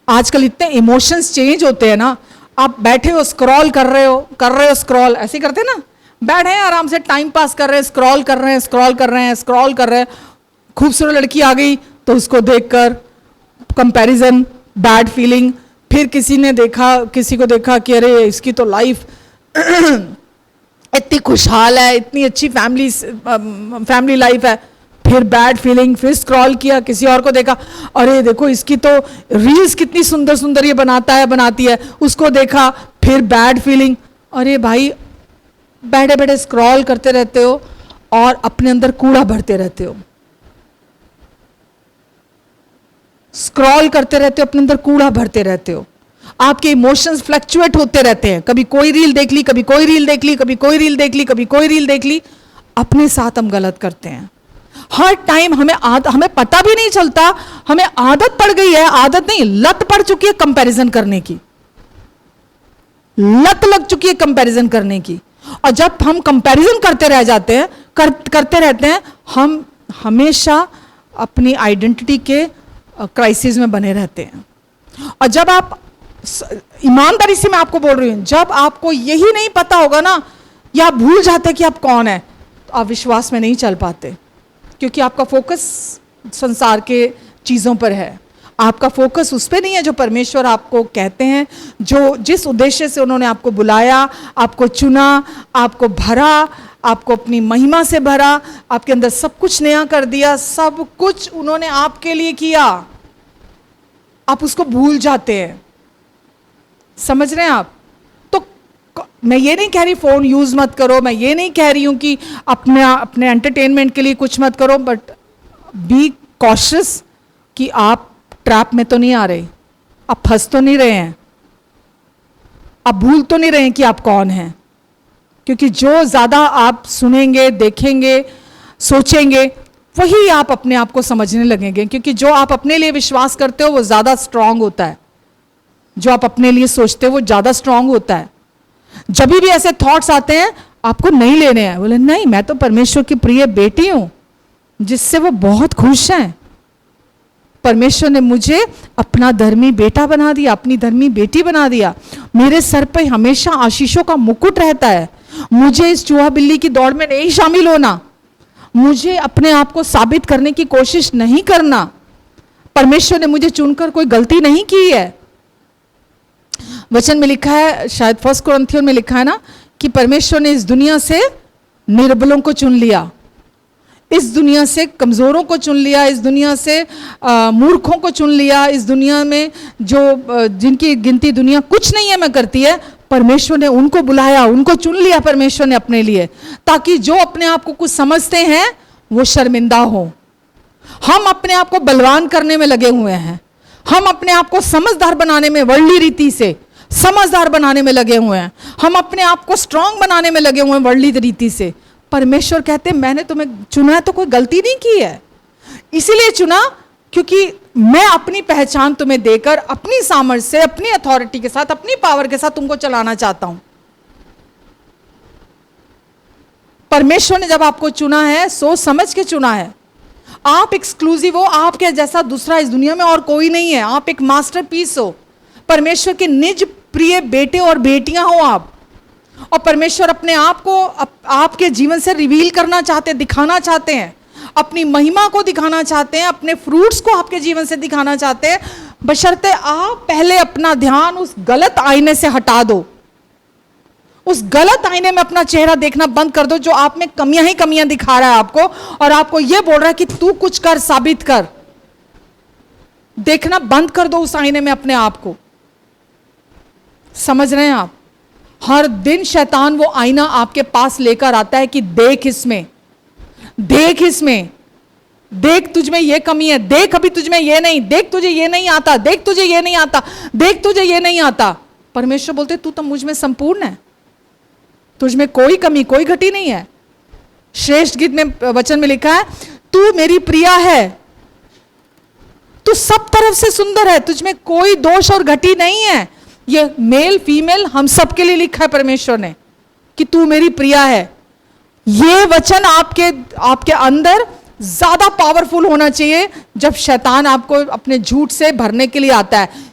आजकल इतने इमोशंस चेंज होते हैं ना, आप बैठे हो स्क्रॉल कर रहे हो स्क्रॉल, ऐसे करते हैं ना, बैठे हैं आराम से टाइम पास कर रहे हैं, स्क्रॉल कर रहे हैं, खूबसूरत लड़की आ गई तो उसको देखकर कंपैरिजन, बैड फीलिंग, फिर किसी को देखा कि अरे इसकी तो लाइफ इतनी खुशहाल है, इतनी अच्छी फैमिली लाइफ है, फिर बैड फीलिंग, फिर स्क्रॉल किया, किसी और को देखा, अरे देखो इसकी तो रील्स कितनी सुंदर सुंदर ये बनाती है, उसको देखा, फिर बैड फीलिंग। अरे भाई बैठे बैठे स्क्रॉल करते रहते हो और अपने अंदर कूड़ा भरते रहते हो, स्क्रॉल करते रहते हो, अपने अंदर कूड़ा भरते रहते हो। आपके इमोशंस फ्लक्चुएट होते रहते हैं, कभी कोई रील देख ली, कभी कोई रील देख ली, कभी कोई रील देख ली, कभी कोई रील देख ली। अपने साथ हम गलत करते हैं हर टाइम। हमें पता भी नहीं चलता, हमें आदत पड़ गई है, आदत नहीं लत पड़ चुकी है कंपैरिजन करने की, लत लग चुकी है कंपैरिजन करने की। और जब हम कंपैरिजन करते रह जाते हैं, करते रहते हैं, हम हमेशा अपनी आइडेंटिटी के क्राइसिस में बने रहते हैं। और जब आप, ईमानदारी से मैं आपको बोल रही हूं, जब आपको यही नहीं पता होगा ना, या आप भूल जाते कि आप कौन है, तो आप विश्वास में नहीं चल पाते, क्योंकि आपका फोकस संसार के चीज़ों पर है, आपका फोकस उस पर नहीं है जो परमेश्वर आपको कहते हैं, जो जिस उद्देश्य से उन्होंने आपको बुलाया, आपको चुना, आपको भरा, आपको अपनी महिमा से भरा, आपके अंदर सब कुछ नया कर दिया, सब कुछ उन्होंने आपके लिए किया, आप उसको भूल जाते हैं। समझ रहे हैं आप? तो मैं ये नहीं कह रही फोन यूज मत करो, मैं ये नहीं कह रही हूं कि अपने एंटरटेनमेंट के लिए कुछ मत करो, बट बी कॉशियस कि आप ट्रैप में तो नहीं आ रहे, आप फंस तो नहीं रहे हैं, आप भूल तो नहीं रहे हैं कि आप कौन हैं। क्योंकि जो ज्यादा आप सुनेंगे, देखेंगे, सोचेंगे, वही आप अपने आप को समझने लगेंगे। क्योंकि जो आप अपने लिए विश्वास करते हो वो ज्यादा स्ट्रांग होता है, जो आप अपने लिए सोचते हो वो ज्यादा स्ट्रांग होता है। जब भी ऐसे थॉट्स आते हैं आपको नहीं लेने हैं, बोले नहीं मैं तो परमेश्वर की प्रिय बेटी हूं, जिससे वो बहुत खुश हैं। परमेश्वर ने मुझे अपना धर्मी बेटा बना दिया, अपनी धर्मी बेटी बना दिया, मेरे सर पे हमेशा आशीषों का मुकुट रहता है। मुझे इस चूहा बिल्ली की दौड़ में नहीं शामिल होना, मुझे अपने आप को साबित करने की कोशिश नहीं करना। परमेश्वर ने मुझे चुनकर कोई गलती नहीं की है। वचन में लिखा है, शायद 1 कुरिन्थियों में लिखा है ना, कि परमेश्वर ने इस दुनिया से निर्बलों को चुन लिया, इस दुनिया से कमजोरों को चुन लिया, इस दुनिया से मूर्खों को चुन लिया, इस दुनिया में जो जिनकी गिनती दुनिया कुछ नहीं है में करती है, परमेश्वर ने उनको बुलाया, उनको चुन लिया परमेश्वर ने अपने लिए, ताकि जो अपने आप को कुछ समझते हैं वो शर्मिंदा हो। हम अपने आप को बलवान करने में लगे हुए हैं, हम अपने आप को समझदार बनाने में, वर्ल्डली रीति से समझदार बनाने में लगे हुए हैं, हम अपने आप को स्ट्रांग बनाने में लगे हुए हैं वर्ल्डली रीति से। परमेश्वर कहते हैं मैंने तुम्हें चुना है तो कोई गलती नहीं की है, इसीलिए चुना क्योंकि मैं अपनी पहचान तुम्हें देकर, अपनी सामर्थ्य से, अपनी अथॉरिटी के साथ, अपनी पावर के साथ तुमको चलाना चाहता हूं। परमेश्वर ने जब आपको चुना है, सोच समझ के चुना है। आप एक्सक्लूसिव हो, आपके जैसा दूसरा इस दुनिया में और कोई नहीं है, आप एक मास्टरपीस हो, परमेश्वर के निज प्रिय बेटे और बेटियां हो आप। और परमेश्वर अपने आप को आपके जीवन से रिवील करना चाहते हैं, दिखाना चाहते हैं, अपनी महिमा को दिखाना चाहते हैं, अपने फ्रूट्स को आपके जीवन से दिखाना चाहते हैं, बशर्ते आप पहले अपना ध्यान उस गलत आईने से हटा दो, उस गलत आईने में अपना चेहरा देखना बंद कर दो जो आप में कमियां ही कमियां दिखा रहा है आपको, और आपको यह बोल रहा है कि तू कुछ कर, साबित कर। देखना बंद कर दो उस आईने में अपने आप को। समझ रहे हैं आप? हर दिन शैतान वो आईना आपके पास लेकर आता है कि देख इसमें, देख इसमें, देख तुझ में ये कमी है, देख अभी तुझ में ये नहीं, देख तुझे ये नहीं आता, देख तुझे ये नहीं आता, देख तुझे ये नहीं आता। परमेश्वर बोलते तू तो मुझ में संपूर्ण है, तुझ में कोई कमी, कोई घटी नहीं है। श्रेष्ठ गीत में वचन में लिखा है, तू मेरी प्रिया है, तू सब तरफ से सुंदर है, तुझ में कोई दोष और घटी नहीं है। ये मेल फीमेल हम सब के लिए लिखा है परमेश्वर ने कि तू मेरी प्रिया है। ये वचन आपके अंदर ज्यादा पावरफुल होना चाहिए जब शैतान आपको अपने झूठ से भरने के लिए आता है।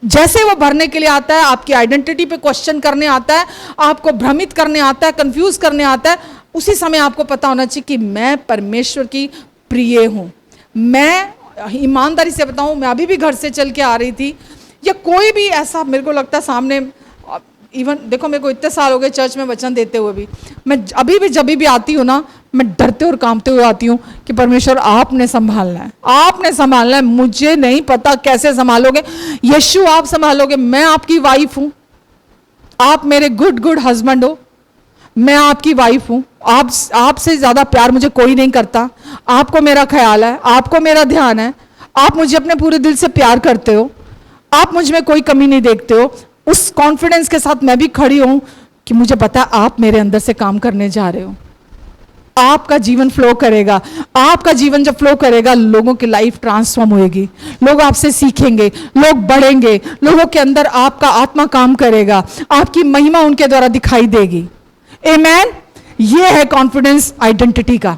जैसे वो भरने के लिए आता है, आपकी आइडेंटिटी पे क्वेश्चन करने आता है, आपको भ्रमित करने आता है, कंफ्यूज करने आता है, उसी समय आपको पता होना चाहिए कि मैं परमेश्वर की प्रिय हूं। मैं ईमानदारी से बताऊं, मैं अभी भी घर से चल के आ रही थी, या कोई भी ऐसा मेरे को लगता है सामने, इवन देखो मेरे को इतने साल हो गए चर्च में वचन देते हुए भी, मैं अभी भी जब भी आती हूँ ना, मैं डरते और कांपते हुए आती हूँ कि परमेश्वर आपने संभालना है, आपने संभालना है, मुझे नहीं पता कैसे संभालोगे, यीशु आप संभालोगे, मैं आपकी वाइफ हूँ, आप मेरे गुड हस्बैंड हो, मैं आपकी वाइफ हूँ, आपसे ज़्यादा प्यार मुझे कोई नहीं करता, आपको मेरा ख्याल है, आपको मेरा ध्यान है, आप मुझे अपने पूरे दिल से प्यार करते हो, आप मुझ में कोई कमी नहीं देखते हो। उस कॉन्फिडेंस के साथ मैं भी खड़ी हूं कि मुझे पता है आप मेरे अंदर से काम करने जा रहे हो, आपका जीवन फ्लो करेगा, आपका जीवन जब फ्लो करेगा लोगों की लाइफ ट्रांसफॉर्म होएगी, लोग आपसे सीखेंगे, लोग बढ़ेंगे, लोगों के अंदर आपका आत्मा काम करेगा, आपकी महिमा उनके द्वारा दिखाई देगी। आमेन। ये है कॉन्फिडेंस आइडेंटिटी का,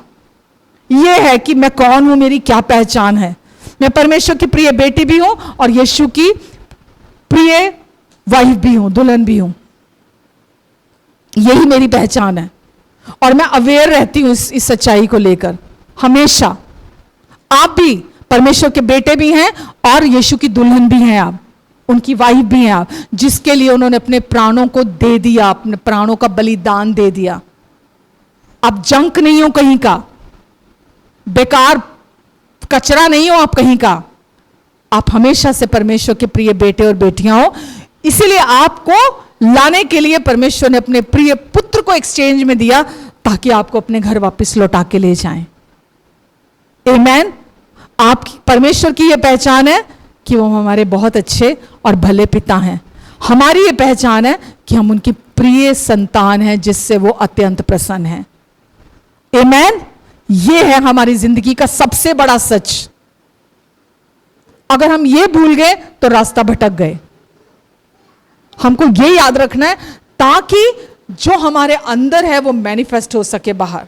ये है कि मैं कौन हूं, मेरी क्या पहचान है। मैं परमेश्वर की प्रिय बेटी भी हूं और यीशु की प्रिय वाइफ भी हूं, दुल्हन भी हूं। यही मेरी पहचान है और मैं अवेयर रहती हूं इस सच्चाई को लेकर हमेशा। आप भी परमेश्वर के बेटे भी हैं और यीशु की दुल्हन भी हैं, आप उनकी वाइफ भी हैं आप, जिसके लिए उन्होंने अपने प्राणों को दे दिया, अपने प्राणों का बलिदान दे दिया। आप जंक नहीं हो कहीं का, बेकार कचरा नहीं हो आप कहीं का, आप हमेशा से परमेश्वर के प्रिय बेटे और बेटियां हो। इसीलिए आपको लाने के लिए परमेश्वर ने अपने प्रिय पुत्र को एक्सचेंज में दिया ताकि आपको अपने घर वापस लौटा के ले जाएं। आमेन। आपकी परमेश्वर की यह पहचान है कि वो हमारे बहुत अच्छे और भले पिता हैं। हमारी ये पहचान है कि हम उनकी प्रिय संतान हैं जिससे वो अत्यंत प्रसन्न हैं। आमेन। ये है हमारी जिंदगी का सबसे बड़ा सच। अगर हम ये भूल गए तो रास्ता भटक गए। हमको ये याद रखना है ताकि जो हमारे अंदर है वो मैनिफेस्ट हो सके बाहर,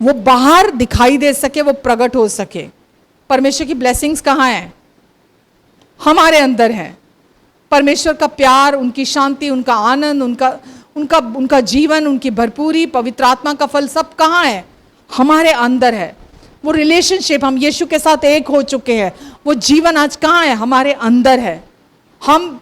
वो बाहर दिखाई दे सके, वो प्रकट हो सके। परमेश्वर की ब्लेसिंग्स कहाँ हैं? हमारे अंदर है। परमेश्वर का प्यार, उनकी शांति, उनका आनंद, उनका जीवन, उनकी भरपूरी, पवित्र आत्मा का फल सब कहाँ है? हमारे अंदर है। वो रिलेशनशिप, हम यीशु के साथ एक हो चुके हैं, वो जीवन आज कहाँ है? हमारे अंदर है। हम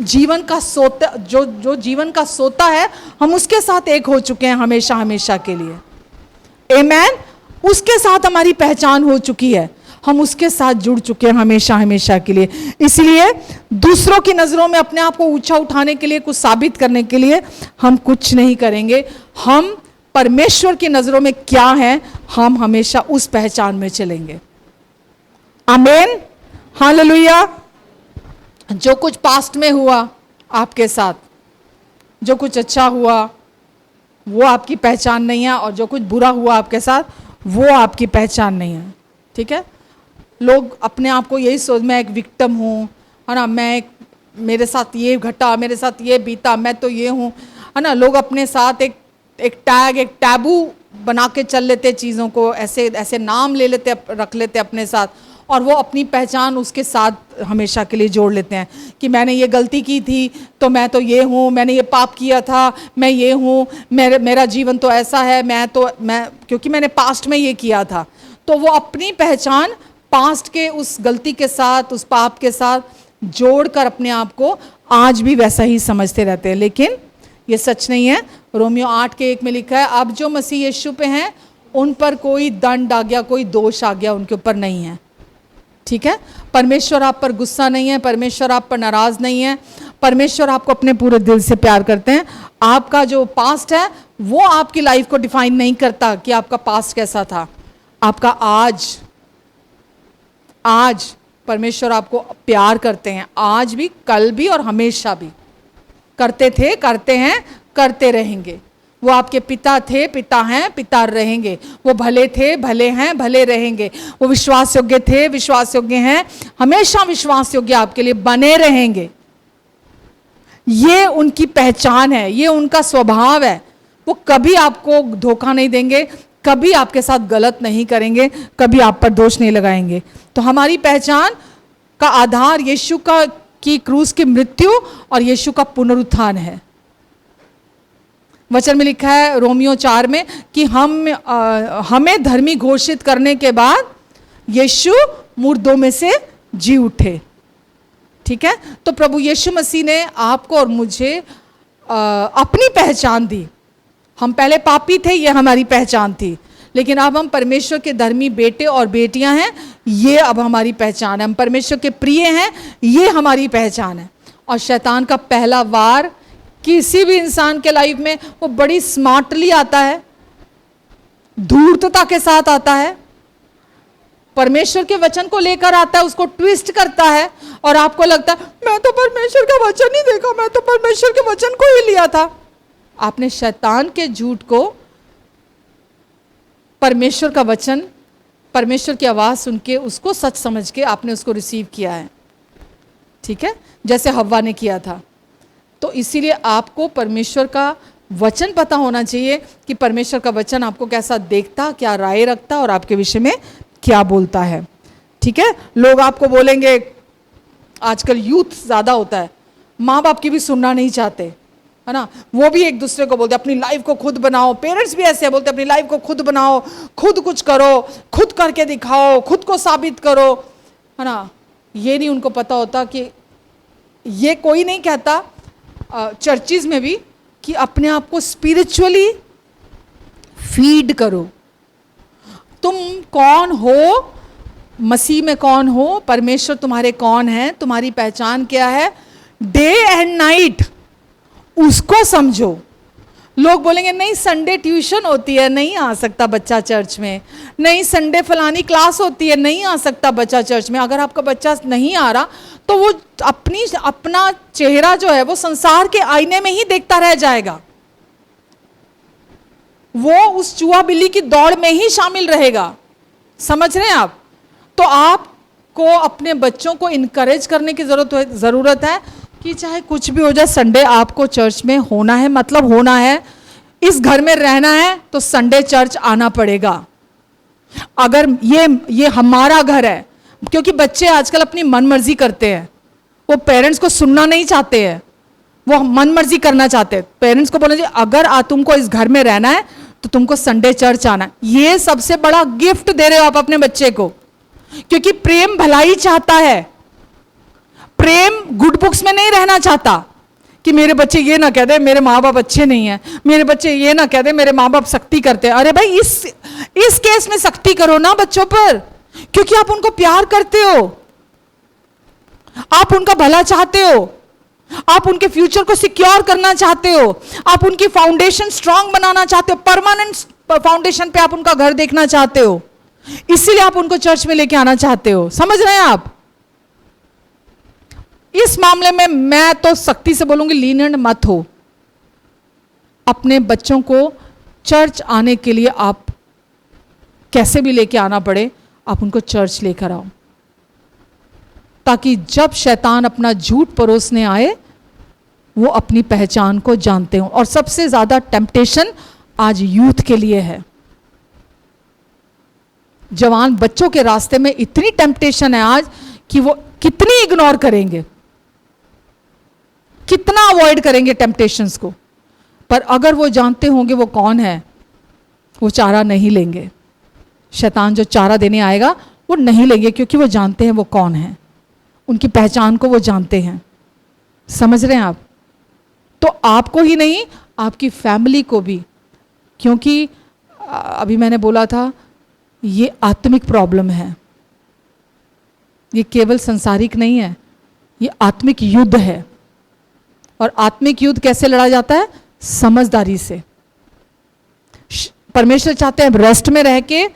जीवन का सोता, जो जीवन का सोता है, हम उसके साथ एक हो चुके हैं हमेशा हमेशा के लिए। आमेन। उसके साथ हमारी पहचान हो चुकी है, हम उसके साथ जुड़ चुके हैं हमेशा हमेशा के लिए। इसलिए दूसरों की नजरों में अपने आप को ऊंचा उठाने के लिए, कुछ साबित करने के लिए हम कुछ नहीं करेंगे। हम परमेश्वर की नजरों में क्या हैं, हम हमेशा उस पहचान में चलेंगे। आमीन। हालेलुया। जो कुछ पास्ट में हुआ आपके साथ, जो कुछ अच्छा हुआ वो आपकी पहचान नहीं है, और जो कुछ बुरा हुआ आपके साथ वो आपकी पहचान नहीं है। ठीक है। लोग अपने आप को यही सोच, मैं एक विक्टिम हूँ, है ना, मेरे साथ ये घटा, मेरे साथ ये बीता, मैं तो ये हूँ, है ना। लोग अपने साथ एक टैबू बना के चल लेते चीज़ों को, ऐसे नाम ले लेते, रख लेते अपने साथ, और वो अपनी पहचान उसके साथ हमेशा के लिए जोड़ लेते हैं कि मैंने ये गलती की थी तो मैं तो ये हूँ, मैंने ये पाप किया था मैं ये हूँ, मेरा जीवन तो ऐसा है, मैं क्योंकि मैंने पास्ट में ये किया था। तो वो अपनी पहचान पास्ट के उस गलती के साथ, उस पाप के साथ जोड़कर अपने आप को आज भी वैसा ही समझते रहते हैं, लेकिन ये सच नहीं है। रोमियो 8:1 में लिखा है, अब जो मसीह यीशु पे हैं उन पर कोई दंड आ गया, कोई दोष आ गया उनके ऊपर नहीं है। ठीक है। परमेश्वर आप पर गुस्सा नहीं है, परमेश्वर आप पर नाराज नहीं है, परमेश्वर आपको अपने पूरे दिल से प्यार करते हैं। आपका जो पास्ट है वो आपकी लाइफ को डिफाइन नहीं करता कि आपका पास्ट कैसा था। आपका आज परमेश्वर आपको प्यार करते हैं, आज भी, कल भी और हमेशा भी। करते थे, करते हैं, करते रहेंगे। वो आपके पिता थे, पिता हैं, पिता रहेंगे। वो भले थे, भले हैं, भले रहेंगे। वो विश्वास योग्य थे, विश्वास योग्य हैं, हमेशा विश्वास योग्य आपके लिए बने रहेंगे। ये उनकी पहचान है, ये उनका स्वभाव है। वो कभी आपको धोखा नहीं देंगे, कभी आपके साथ गलत नहीं करेंगे, कभी आप पर दोष नहीं लगाएंगे। तो हमारी पहचान का आधार यीशु की क्रूस की मृत्यु और यीशु का पुनरुत्थान है। वचन में लिखा है रोमियो 4 में कि हमें धर्मी घोषित करने के बाद यीशु मुर्दों में से जी उठे। ठीक है, तो प्रभु यीशु मसीह ने आपको और मुझे अपनी पहचान दी। हम पहले पापी थे, ये हमारी पहचान थी, लेकिन अब हम परमेश्वर के धर्मी बेटे और बेटियां हैं, ये अब हमारी पहचान है। हम परमेश्वर के प्रिय हैं, ये हमारी पहचान है। और शैतान का पहला वार किसी भी इंसान के लाइफ में वो बड़ी स्मार्टली आता है, धूर्तता के साथ आता है, परमेश्वर के वचन को लेकर आता है, उसको ट्विस्ट करता है और आपको लगता है मैं तो परमेश्वर का वचन ही देखा, मैं तो परमेश्वर के वचन को ही लिया था। आपने शैतान के झूठ को परमेश्वर का वचन, परमेश्वर की आवाज सुन के उसको सच समझ के आपने उसको रिसीव किया है। ठीक है, जैसे हव्वा ने किया था। तो इसीलिए आपको परमेश्वर का वचन पता होना चाहिए कि परमेश्वर का वचन आपको कैसा देखता, क्या राय रखता और आपके विषय में क्या बोलता है। ठीक है, लोग आपको बोलेंगे, आजकल यूथ ज़्यादा होता है, माँ बाप की भी सुनना नहीं चाहते, है ना, वो भी एक दूसरे को बोलते अपनी लाइफ को खुद बनाओ। पेरेंट्स भी ऐसे बोलते अपनी लाइफ को खुद बनाओ, खुद कुछ करो, खुद करके दिखाओ, खुद को साबित करो, है ना। ये नहीं उनको पता होता कि ये कोई नहीं कहता चर्चिज में भी कि अपने आप को स्पिरिचुअली फीड करो। तुम कौन हो, मसीह में कौन हो, परमेश्वर तुम्हारे कौन है, तुम्हारी पहचान क्या है, डे एंड नाइट उसको समझो। लोग बोलेंगे नहीं संडे ट्यूशन होती है, नहीं आ सकता बच्चा चर्च में, नहीं संडे फलानी क्लास होती है, नहीं आ सकता बच्चा चर्च में। अगर आपका बच्चा नहीं आ रहा तो वो अपना चेहरा जो है वो संसार के आईने में ही देखता रह जाएगा, वो उस चूहा बिल्ली की दौड़ में ही शामिल रहेगा। समझ रहे हैं आप? तो आपको अपने बच्चों को इनकरेज करने की जरूरत है कि चाहे कुछ भी हो जाए, संडे आपको चर्च में होना है, मतलब होना है। इस घर में रहना है तो संडे चर्च आना पड़ेगा। अगर ये हमारा घर है, क्योंकि बच्चे आजकल अपनी मनमर्जी करते हैं, वो पेरेंट्स को सुनना नहीं चाहते हैं, वो मनमर्जी करना चाहते हैं। पेरेंट्स को बोलना चाहिए अगर तुमको इस घर में रहना है तो तुमको संडे चर्च आना है। ये सबसे बड़ा गिफ्ट दे रहे हो आप अपने बच्चे को, क्योंकि प्रेम भलाई चाहता है। प्रेम गुड बुक्स में नहीं रहना चाहता कि मेरे बच्चे ये ना कह दे मेरे माँ बाप अच्छे नहीं हैं, मेरे बच्चे ये ना कह दे मेरे माँ बाप सख्ती करते हैं। अरे भाई इस केस में सख्ती करो ना बच्चों पर, क्योंकि आप उनको प्यार करते हो, आप उनका भला चाहते हो, आप उनके फ्यूचर को सिक्योर करना चाहते हो, आप उनकी फाउंडेशन स्ट्रांग बनाना चाहते हो, परमानेंट फाउंडेशन पे आप उनका घर देखना चाहते हो, इसीलिए आप उनको चर्च में लेके आना चाहते हो। समझ रहे हैं आप? इस मामले में मैं तो सख्ती से बोलूंगी लीनियंट मत हो। अपने बच्चों को चर्च आने के लिए आप कैसे भी लेके आना पड़े, आप उनको चर्च लेकर आओ, ताकि जब शैतान अपना झूठ परोसने आए वो अपनी पहचान को जानते हो। और सबसे ज्यादा टेम्पटेशन आज यूथ के लिए है। जवान बच्चों के रास्ते में इतनी टेम्पटेशन है आज कि वो कितनी इग्नोर करेंगे, कितना अवॉइड करेंगे टेम्पटेशंस को। पर अगर वो जानते होंगे वो कौन है, वो चारा नहीं लेंगे। शैतान जो चारा देने आएगा वो नहीं लेंगे, क्योंकि वो जानते हैं वो कौन है, उनकी पहचान को वो जानते हैं। समझ रहे हैं आप? तो आपको ही नहीं, आपकी फैमिली को भी, क्योंकि अभी मैंने बोला था ये आत्मिक प्रॉब्लम है, ये केवल सांसारिक नहीं है, ये आत्मिक युद्ध है। और आत्मिक युद्ध कैसे लड़ा जाता है? समझदारी से। परमेश्वर चाहते हैं रेस्ट में रह के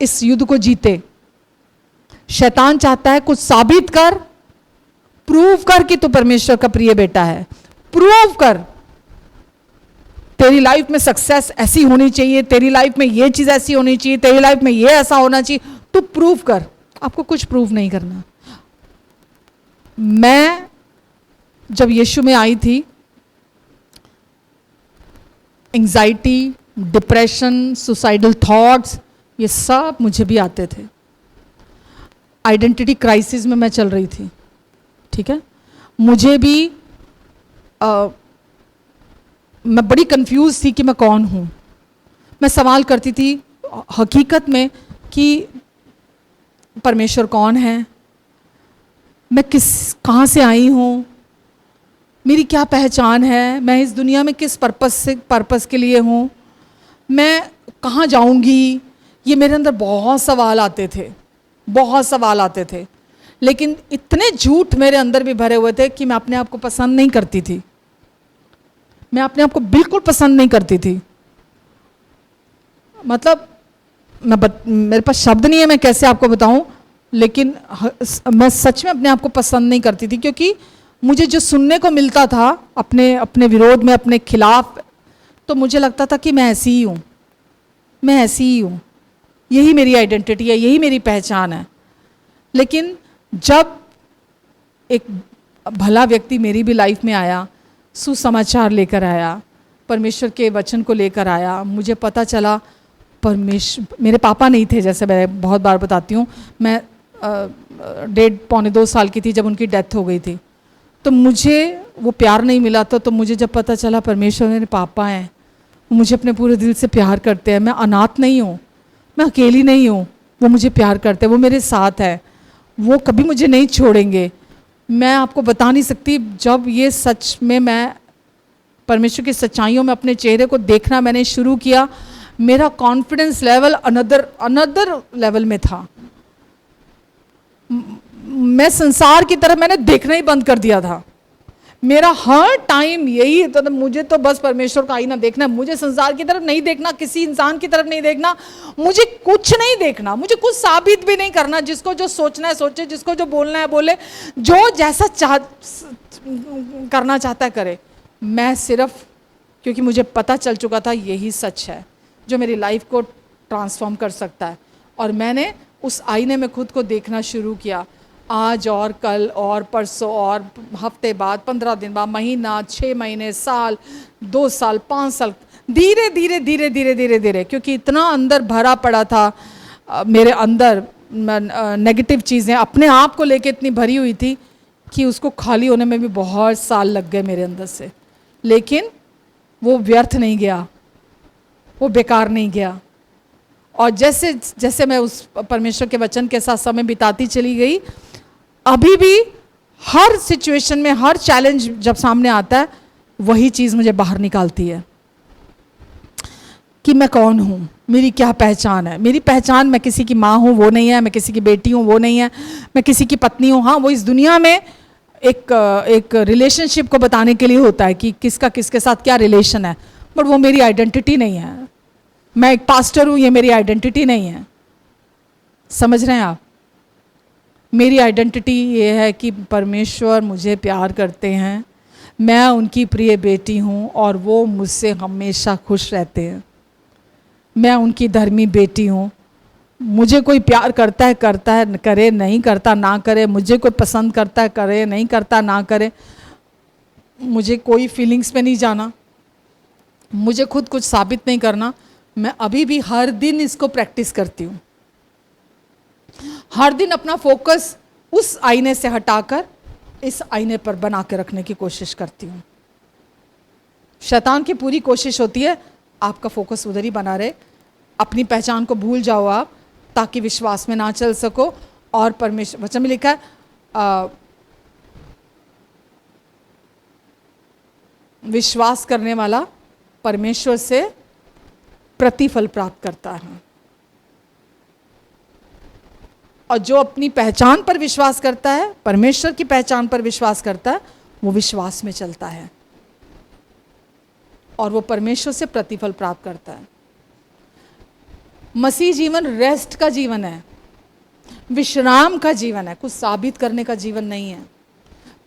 इस युद्ध को जीते। शैतान चाहता है कुछ साबित कर, प्रूव कर कि तू परमेश्वर का प्रिय बेटा है, प्रूव कर। तेरी लाइफ में सक्सेस ऐसी होनी चाहिए, तेरी लाइफ में ये चीज़ ऐसी होनी चाहिए, तेरी लाइफ में ये ऐसा होना चाहिए, तू प्रूव कर। आपको कुछ प्रूव नहीं करना। मैं जब यीशु में आई थी, एंजाइटी, डिप्रेशन, सुसाइडल थॉट्स, ये सब मुझे भी आते थे। आइडेंटिटी क्राइसिस में मैं चल रही थी, ठीक है। मुझे भी मैं बड़ी कंफ्यूज थी कि मैं कौन हूँ। मैं सवाल करती थी हकीकत में कि परमेश्वर कौन है, मैं कहाँ से आई हूँ, मेरी क्या पहचान है, मैं इस दुनिया में किस पर्पस के लिए हूँ, मैं कहाँ जाऊँगी। ये मेरे अंदर बहुत सवाल आते थे, बहुत सवाल आते थे। लेकिन इतने झूठ मेरे अंदर भी भरे हुए थे कि मैं अपने आप को पसंद नहीं करती थी। मैं अपने आप को बिल्कुल पसंद नहीं करती थी। मतलब मेरे पास शब्द नहीं है, मैं कैसे आपको बताऊं, लेकिन मैं सच में अपने आप को पसंद नहीं करती थी, क्योंकि मुझे जो सुनने को मिलता था अपने विरोध में, अपने खिलाफ, तो मुझे लगता था कि मैं ऐसी ही हूँ, मैं ऐसी ही हूँ, यही मेरी आइडेंटिटी है, यही मेरी पहचान है। लेकिन जब एक भला व्यक्ति मेरी भी लाइफ में आया, सुसमाचार लेकर आया, परमेश्वर के वचन को लेकर आया, मुझे पता चला परमेश्वर, मेरे पापा नहीं थे, जैसे मैं बहुत बार बताती हूँ, मैं 1.5-2 साल की थी जब उनकी डेथ हो गई थी। तो मुझे वो प्यार नहीं मिला था। तो मुझे जब पता चला परमेश्वर मेरे पापा हैं, वो मुझे अपने पूरे दिल से प्यार करते हैं, मैं अनाथ नहीं हूँ, मैं अकेली नहीं हूँ, वो मुझे प्यार करते हैं, वो मेरे साथ है, वो कभी मुझे नहीं छोड़ेंगे। मैं आपको बता नहीं सकती, जब ये सच में मैं परमेश्वर की सच्चाइयों में अपने चेहरे को देखना मैंने शुरू किया, मेरा कॉन्फिडेंस लेवल अनदर लेवल में था। मैं संसार की तरफ मैंने देखना ही बंद कर दिया था। मेरा हर टाइम यही तो मुझे तो बस परमेश्वर का आईना देखना है, मुझे संसार की तरफ नहीं देखना, किसी इंसान की तरफ नहीं देखना, मुझे कुछ नहीं देखना, मुझे कुछ साबित भी नहीं करना। जिसको जो सोचना है सोचे, जिसको जो बोलना है बोले, जो जैसा करना चाहता है करे। मैं सिर्फ, क्योंकि मुझे पता चल चुका था यही सच है जो मेरी लाइफ को ट्रांसफॉर्म कर सकता है। और मैंने उस आईने में खुद को देखना शुरू किया। आज और कल और परसों और हफ्ते बाद, 15 दिन बाद, महीना, 6 महीने, साल, 2 साल, 5 साल, धीरे धीरे धीरे धीरे धीरे धीरे, क्योंकि इतना अंदर भरा पड़ा था मेरे अंदर, नेगेटिव चीज़ें अपने आप को लेके इतनी भरी हुई थी कि उसको खाली होने में भी बहुत साल लग गए मेरे अंदर से। लेकिन वो व्यर्थ नहीं गया, वो बेकार नहीं गया। और जैसे जैसे मैं उस परमेश्वर के वचन के साथ समय बिताती चली गई, अभी भी हर सिचुएशन में, हर चैलेंज जब सामने आता है, वही चीज़ मुझे बाहर निकालती है कि मैं कौन हूँ, मेरी क्या पहचान है। मेरी पहचान, मैं किसी की माँ हूँ वो नहीं है, मैं किसी की बेटी हूँ वो नहीं है, मैं किसी की पत्नी हूँ। हाँ, वो इस दुनिया में एक रिलेशनशिप को बताने के लिए होता है कि किसका किसके साथ क्या रिलेशन है, बट वो मेरी आइडेंटिटी नहीं है। मैं एक पास्टर हूँ, ये मेरी आइडेंटिटी नहीं है। समझ रहे हैं आप? मेरी आइडेंटिटी ये है कि परमेश्वर मुझे प्यार करते हैं, मैं उनकी प्रिय बेटी हूँ और वो मुझसे हमेशा खुश रहते हैं। मैं उनकी धर्मी बेटी हूँ। मुझे कोई प्यार करता है करे, नहीं करता ना करे, मुझे कोई पसंद करता है करे, नहीं करता ना करे, मुझे कोई फीलिंग्स में नहीं जाना, मुझे खुद कुछ साबित नहीं करना। मैं अभी भी हर दिन इसको प्रैक्टिस करती हूँ। हर दिन अपना फोकस उस आईने से हटाकर इस आईने पर बना के रखने की कोशिश करती हूँ। शैतान की पूरी कोशिश होती है आपका फोकस उधर ही बना रहे, अपनी पहचान को भूल जाओ आप, ताकि विश्वास में ना चल सको। और परमेश्वर वचन में लिखा है विश्वास करने वाला परमेश्वर से प्रतिफल प्राप्त करता है। और जो अपनी पहचान पर विश्वास करता है, परमेश्वर की पहचान पर विश्वास करता है, वो विश्वास में चलता है और वो परमेश्वर से प्रतिफल प्राप्त करता है। मसीह जीवन रेस्ट का जीवन है, विश्राम का जीवन है, कुछ साबित करने का जीवन नहीं है,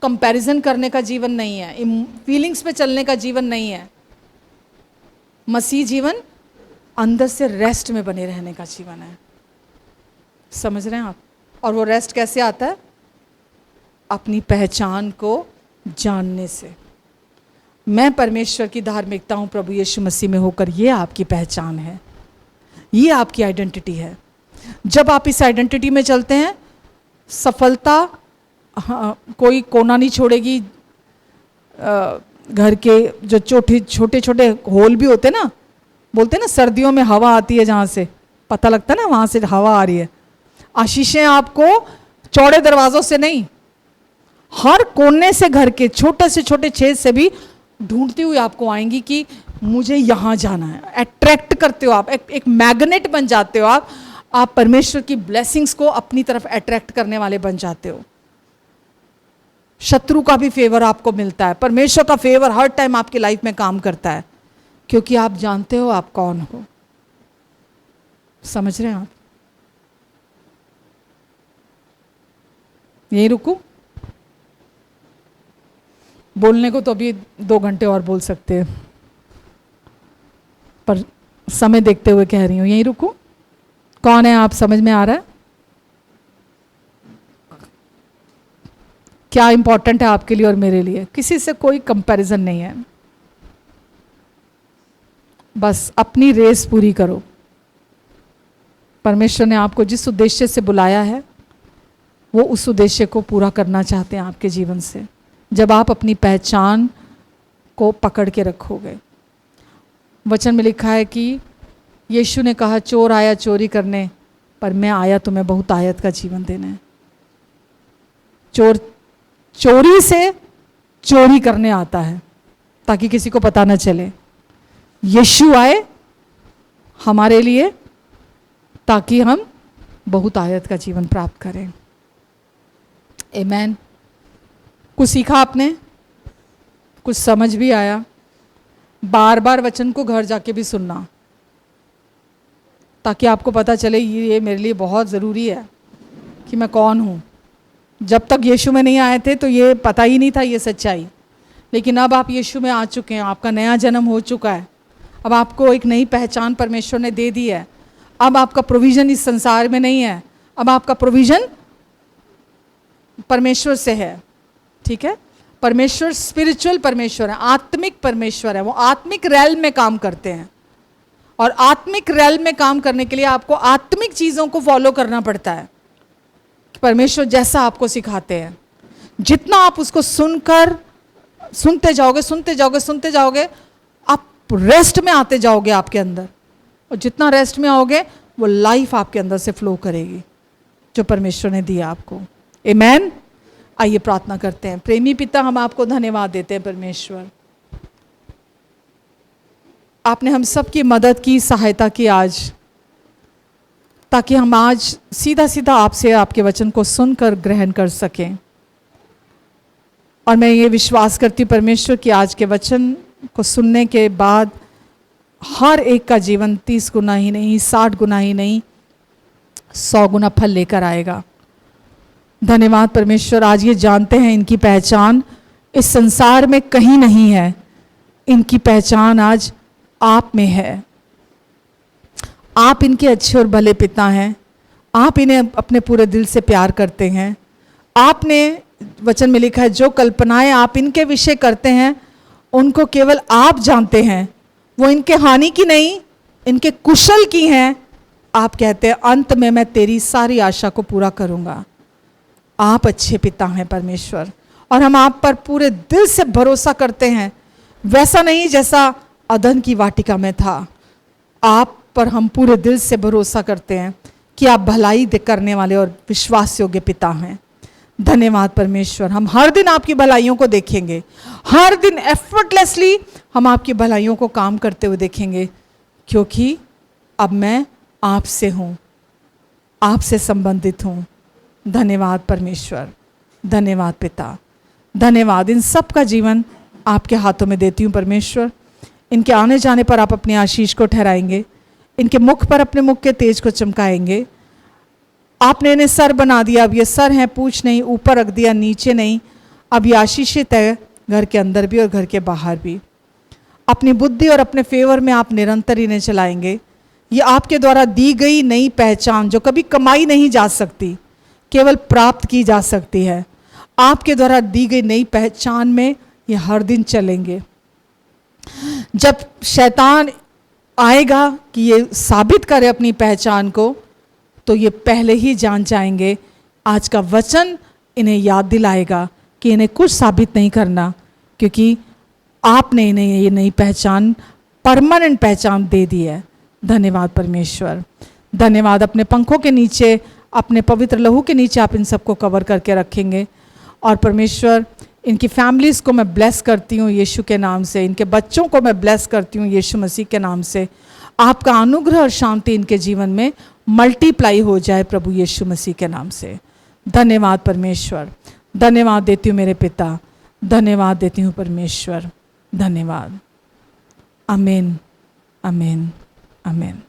कंपैरिजन करने का जीवन नहीं है, फीलिंग्स पे चलने का जीवन नहीं है। मसीह जीवन अंदर से रेस्ट में बने रहने का जीवन है। समझ रहे हैं आप? और वो रेस्ट कैसे आता है? अपनी पहचान को जानने से। मैं परमेश्वर की धार्मिकता हूँ प्रभु यीशु मसीह में होकर, ये आपकी पहचान है, ये आपकी आइडेंटिटी है। जब आप इस आइडेंटिटी में चलते हैं, सफलता कोई कोना नहीं छोड़ेगी। घर के जो छोटे छोटे होल भी होते ना, बोलते हैं ना सर्दियों में हवा आती है, जहाँ से पता लगता है ना वहाँ से हवा आ रही है। आशीषें आपको चौड़े दरवाजों से नहीं, हर कोने से, घर के छोटे से छोटे छेद से भी ढूंढती हुई आपको आएंगी कि मुझे यहाँ जाना है। अट्रैक्ट करते हो आप, एक मैग्नेट बन जाते हो आप परमेश्वर की ब्लेसिंग्स को अपनी तरफ अट्रैक्ट करने वाले बन जाते हो। शत्रु का भी फेवर आपको मिलता है। परमेश्वर का फेवर हर टाइम आपकी लाइफ में काम करता है, क्योंकि आप जानते हो आप कौन हो। समझ रहे हैं आप? यही रुकूं? बोलने को तो अभी 2 घंटे और बोल सकते हैं, पर समय देखते हुए कह रही हूं, यही रुकूं? कौन है आप? समझ में आ रहा है क्या इंपॉर्टेंट है आपके लिए और मेरे लिए? किसी से कोई कंपैरिजन नहीं है। बस अपनी रेस पूरी करो। परमेश्वर ने आपको जिस उद्देश्य से बुलाया है, वो उस उद्देश्य को पूरा करना चाहते हैं आपके जीवन से, जब आप अपनी पहचान को पकड़ के रखोगे। वचन में लिखा है कि यीशु ने कहा, चोर आया चोरी करने, पर मैं आया तुम्हें बहुत आयत का जीवन देने। चोर चोरी से चोरी करने आता है ताकि किसी को पता न चले। यीशु आए हमारे लिए ताकि हम बहुत आयत का जीवन प्राप्त करें। आमीन। कुछ सीखा आपने? कुछ समझ भी आया? बार बार वचन को घर जाके भी सुनना, ताकि आपको पता चले ये मेरे लिए बहुत ज़रूरी है कि मैं कौन हूँ। जब तक यीशु में नहीं आए थे तो ये पता ही नहीं था ये सच्चाई, लेकिन अब आप यीशु में आ चुके हैं, आपका नया जन्म हो चुका है। अब आपको एक नई पहचान परमेश्वर ने दे दी है। अब आपका प्रोविज़न इस संसार में नहीं है, अब आपका प्रोविज़न परमेश्वर से है। ठीक है? परमेश्वर स्पिरिचुअल परमेश्वर है, आत्मिक परमेश्वर है। वो आत्मिक रैल्म में काम करते हैं, और आत्मिक रैल्म में काम करने के लिए आपको आत्मिक चीज़ों को फॉलो करना पड़ता है। परमेश्वर जैसा आपको सिखाते हैं, जितना आप उसको सुनकर सुनते जाओगे, आप रेस्ट में आते जाओगे आपके अंदर, और जितना रेस्ट में आओगे वो लाइफ आपके अंदर से फ्लो करेगी जो परमेश्वर ने दिया आपको। आमीन। आइए प्रार्थना करते हैं। प्रेमी पिता, हम आपको धन्यवाद देते हैं परमेश्वर, आपने हम सब की मदद की, सहायता की आज, ताकि हम आज सीधा सीधा आपसे आपके वचन को सुनकर ग्रहण कर सकें। और मैं ये विश्वास करती हूँ परमेश्वर कि आज के वचन को सुनने के बाद हर एक का जीवन 30 गुना ही नहीं, 60 गुना ही नहीं, 100 गुना फल लेकर आएगा। धन्यवाद परमेश्वर। आज ये जानते हैं इनकी पहचान इस संसार में कहीं नहीं है, इनकी पहचान आज आप में है। आप इनके अच्छे और भले पिता हैं, आप इन्हें अपने पूरे दिल से प्यार करते हैं। आपने वचन में लिखा है जो कल्पनाएं आप इनके विषय करते हैं उनको केवल आप जानते हैं, वो इनके हानि की नहीं, इनके कुशल की हैं। आप कहते हैं अंत में मैं तेरी सारी आशा को पूरा करूंगा। आप अच्छे पिता हैं परमेश्वर, और हम आप पर पूरे दिल से भरोसा करते हैं, वैसा नहीं जैसा अदन की वाटिका में था। आप पर हम पूरे दिल से भरोसा करते हैं कि आप भलाई करने वाले और विश्वास योग्य पिता हैं। धन्यवाद परमेश्वर। हम हर दिन आपकी भलाइयों को देखेंगे, हर दिन एफर्टलेसली हम आपकी भलाइयों को काम करते हुए देखेंगे, क्योंकि अब मैं आपसे हूँ, आपसे संबंधित हूँ। धन्यवाद परमेश्वर, धन्यवाद पिता, धन्यवाद। इन सब का जीवन आपके हाथों में देती हूँ परमेश्वर। इनके आने जाने पर आप अपनी आशीष को ठहराएंगे, इनके मुख पर अपने मुख के तेज को चमकाएंगे। आपने इन्हें सर बना दिया, अब ये सर हैं, पूछ नहीं, ऊपर रख दिया, नीचे नहीं। अब ये आशीषित है घर के अंदर भी और घर के बाहर भी। अपनी बुद्धि और अपने फेवर में आप निरंतर इन्हें चलाएंगे। ये आपके द्वारा दी गई नई पहचान जो कभी कमाई नहीं जा सकती, केवल प्राप्त की जा सकती है, आपके द्वारा दी गई नई पहचान में ये हर दिन चलेंगे। जब शैतान आएगा कि ये साबित करे अपनी पहचान को, तो ये पहले ही जान जाएंगे, आज का वचन इन्हें याद दिलाएगा कि इन्हें कुछ साबित नहीं करना, क्योंकि आपने इन्हें ये नई पहचान, परमानेंट पहचान दे दी है। धन्यवाद परमेश्वर, धन्यवाद। अपने पंखों के नीचे, अपने पवित्र लहू के नीचे आप इन सबको कवर करके रखेंगे। और परमेश्वर, इनकी फैमिलीज़ को मैं ब्लेस करती हूँ यीशु के नाम से, इनके बच्चों को मैं ब्लेस करती हूँ यीशु मसीह के नाम से। आपका अनुग्रह और शांति इनके जीवन में मल्टीप्लाई हो जाए प्रभु यीशु मसीह के नाम से। धन्यवाद परमेश्वर, धन्यवाद देती हूँ मेरे पिता, धन्यवाद देती हूँ परमेश्वर, धन्यवाद। आमीन, आमीन, आमीन।